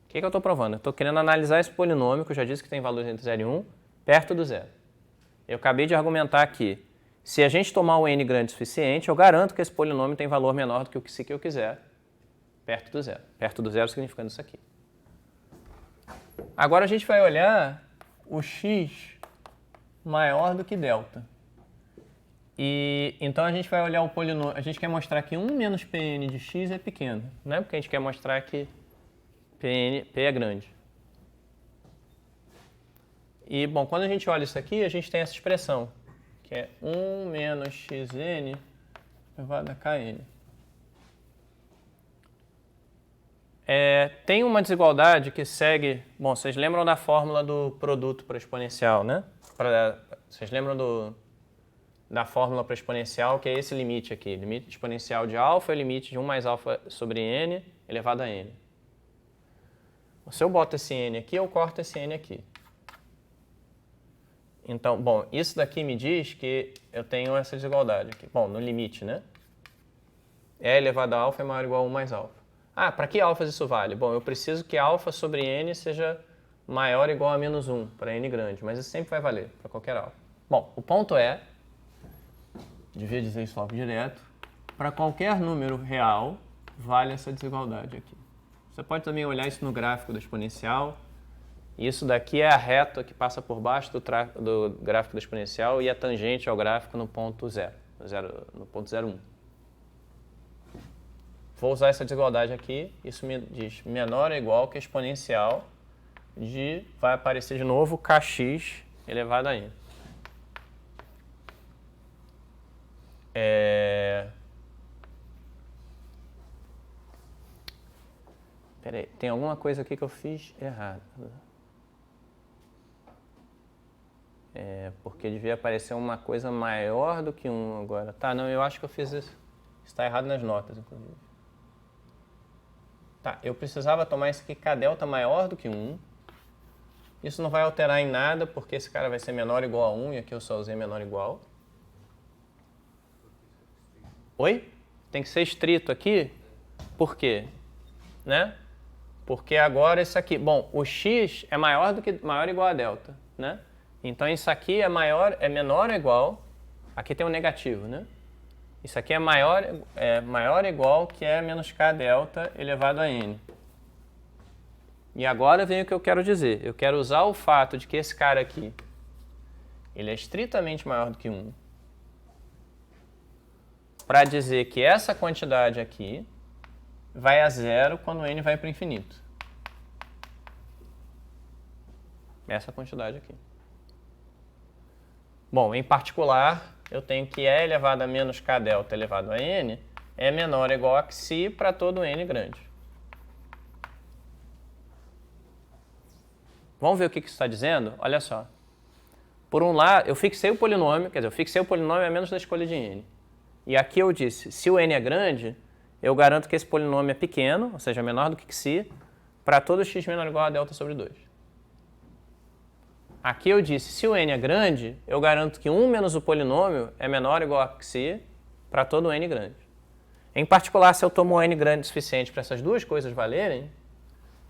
O que eu estou provando? Eu estou querendo analisar esse polinômio, que eu já disse que tem valores entre 0 e 1, perto do zero. Eu acabei de argumentar que, se a gente tomar o n grande o suficiente, eu garanto que esse polinômio tem valor menor do que o xi que eu quiser. Perto do zero. Perto do zero significando isso aqui. Agora a gente vai olhar o x maior do que delta. E então a gente vai olhar o polinômio. A gente quer mostrar que 1 menos Pn de x é pequeno, né? Porque a gente quer mostrar que P é grande. E, bom, quando a gente olha isso aqui, a gente tem essa expressão, que é 1 menos xn elevado a kn. Tem uma desigualdade que segue... Bom, vocês lembram da fórmula do produto para exponencial, né? Vocês lembram da fórmula para exponencial, que é esse limite aqui. Limite exponencial de alfa é o limite de 1 mais alfa sobre n elevado a n. Se eu boto esse n aqui, eu corto esse n aqui. Então, bom, isso daqui me diz que eu tenho essa desigualdade aqui. Bom, no limite, né? E elevado a alfa é maior ou igual a 1 mais alfa. Ah, para que alfas isso vale? Bom, eu preciso que alfa sobre n seja maior ou igual a menos 1, para n grande, mas isso sempre vai valer para qualquer alfa. Bom, o ponto é, devia dizer isso logo direto, para qualquer número real, vale essa desigualdade aqui. Você pode também olhar isso no gráfico da exponencial. Isso daqui é a reta que passa por baixo do gráfico da exponencial e a tangente ao gráfico no ponto 0, no ponto 0,1. Vou usar essa desigualdade aqui, isso me diz menor ou igual que a exponencial de, vai aparecer de novo, kx elevado a n. Peraí, tem alguma coisa aqui que eu fiz errado. Porque devia aparecer uma coisa maior do que 1 agora. Tá, não, eu acho que eu fiz isso. Está errado nas notas, inclusive. Tá, eu precisava tomar isso aqui kδ maior do que 1. Isso não vai alterar em nada, porque esse cara vai ser menor ou igual a 1, e aqui eu só usei menor ou igual. Oi? Tem que ser estrito aqui? Por quê? Né? Porque agora isso aqui... Bom, o x é maior ou igual a delta, né? Então isso aqui é menor ou igual... Aqui tem um negativo, né? Isso aqui é maior ou igual que é menos k delta elevado a n. E agora vem o que eu quero dizer. Eu quero usar o fato de que esse cara aqui, ele é estritamente maior do que 1, para dizer que essa quantidade aqui vai a zero quando n vai para o infinito. Essa quantidade aqui. Bom, em particular, eu tenho que E elevado a menos k delta elevado a n é menor ou igual a xi para todo n grande. Vamos ver o que isso está dizendo? Olha só. Por um lado, eu fixei o polinômio, quer dizer, eu fixei o polinômio a menos da escolha de n. E aqui eu disse, se o n é grande, eu garanto que esse polinômio é pequeno, ou seja, menor do que xi, para todo x menor ou igual a delta sobre 2. Aqui eu disse, se o n é grande, eu garanto que 1 menos o polinômio é menor ou igual a xi para todo n grande. Em particular, se eu tomo um n grande o suficiente para essas duas coisas valerem,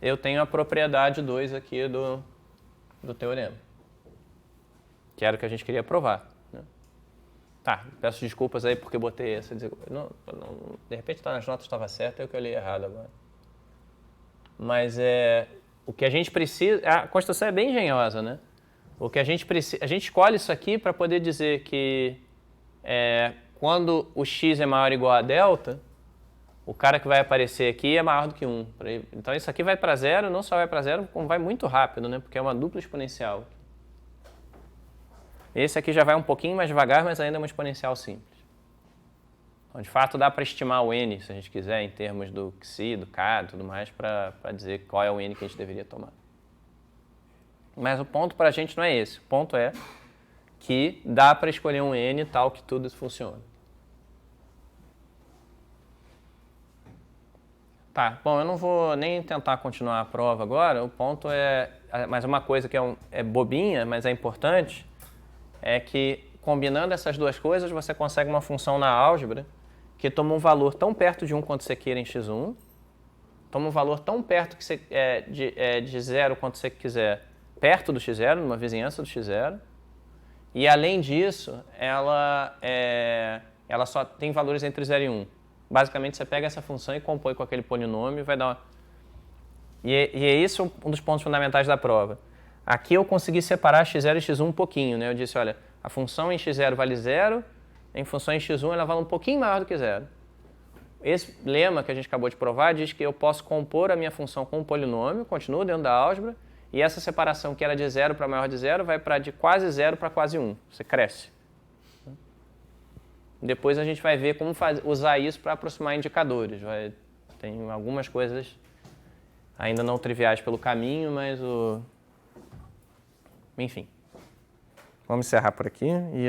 eu tenho a propriedade 2 aqui do teorema, que era o que a gente queria provar. Né? Tá, peço desculpas aí porque botei essa desigualdade. De repente está nas notas, estava certo, é o que eu li errado agora. Mas o que a gente precisa... A construção é bem engenhosa, né? O que a gente precisa... A gente escolhe isso aqui para poder dizer que quando o x é maior ou igual a delta, o cara que vai aparecer aqui é maior do que 1. Então isso aqui vai para zero, não só vai para zero, como vai muito rápido, né? Porque é uma dupla exponencial. Esse aqui já vai um pouquinho mais devagar, mas ainda é uma exponencial simples. Então, de fato, dá para estimar o n, se a gente quiser, em termos do xi, do k e tudo mais, para dizer qual é o n que a gente deveria tomar. Mas o ponto para a gente não é esse. O ponto é que dá para escolher um n tal que tudo funcione. Tá, bom, eu não vou nem tentar continuar a prova agora. O ponto mas uma coisa que é bobinha, mas é importante, é que combinando essas duas coisas, você consegue uma função na álgebra que toma um valor tão perto de 1 quanto você queira em x1, toma um valor tão perto que você, de zero quanto você quiser, perto do x0, numa vizinhança do x0, e além disso, ela só tem valores entre 0 e 1. Basicamente, você pega essa função e compõe com aquele polinômio e vai dar uma... E é isso um dos pontos fundamentais da prova. Aqui eu consegui separar x0 e x1 um pouquinho, né? Eu disse, olha, a função em x0 vale 0, em função em x1 ela vale um pouquinho maior do que 0. Esse lema que a gente acabou de provar diz que eu posso compor a minha função com um polinômio, continuo dentro da álgebra, e essa separação que era de 0 para maior de 0 vai para de quase 0 para quase 1. Você cresce. Depois a gente vai ver como usar isso para aproximar indicadores. Tem algumas coisas ainda não triviais pelo caminho, mas o... Enfim. Vamos encerrar por aqui e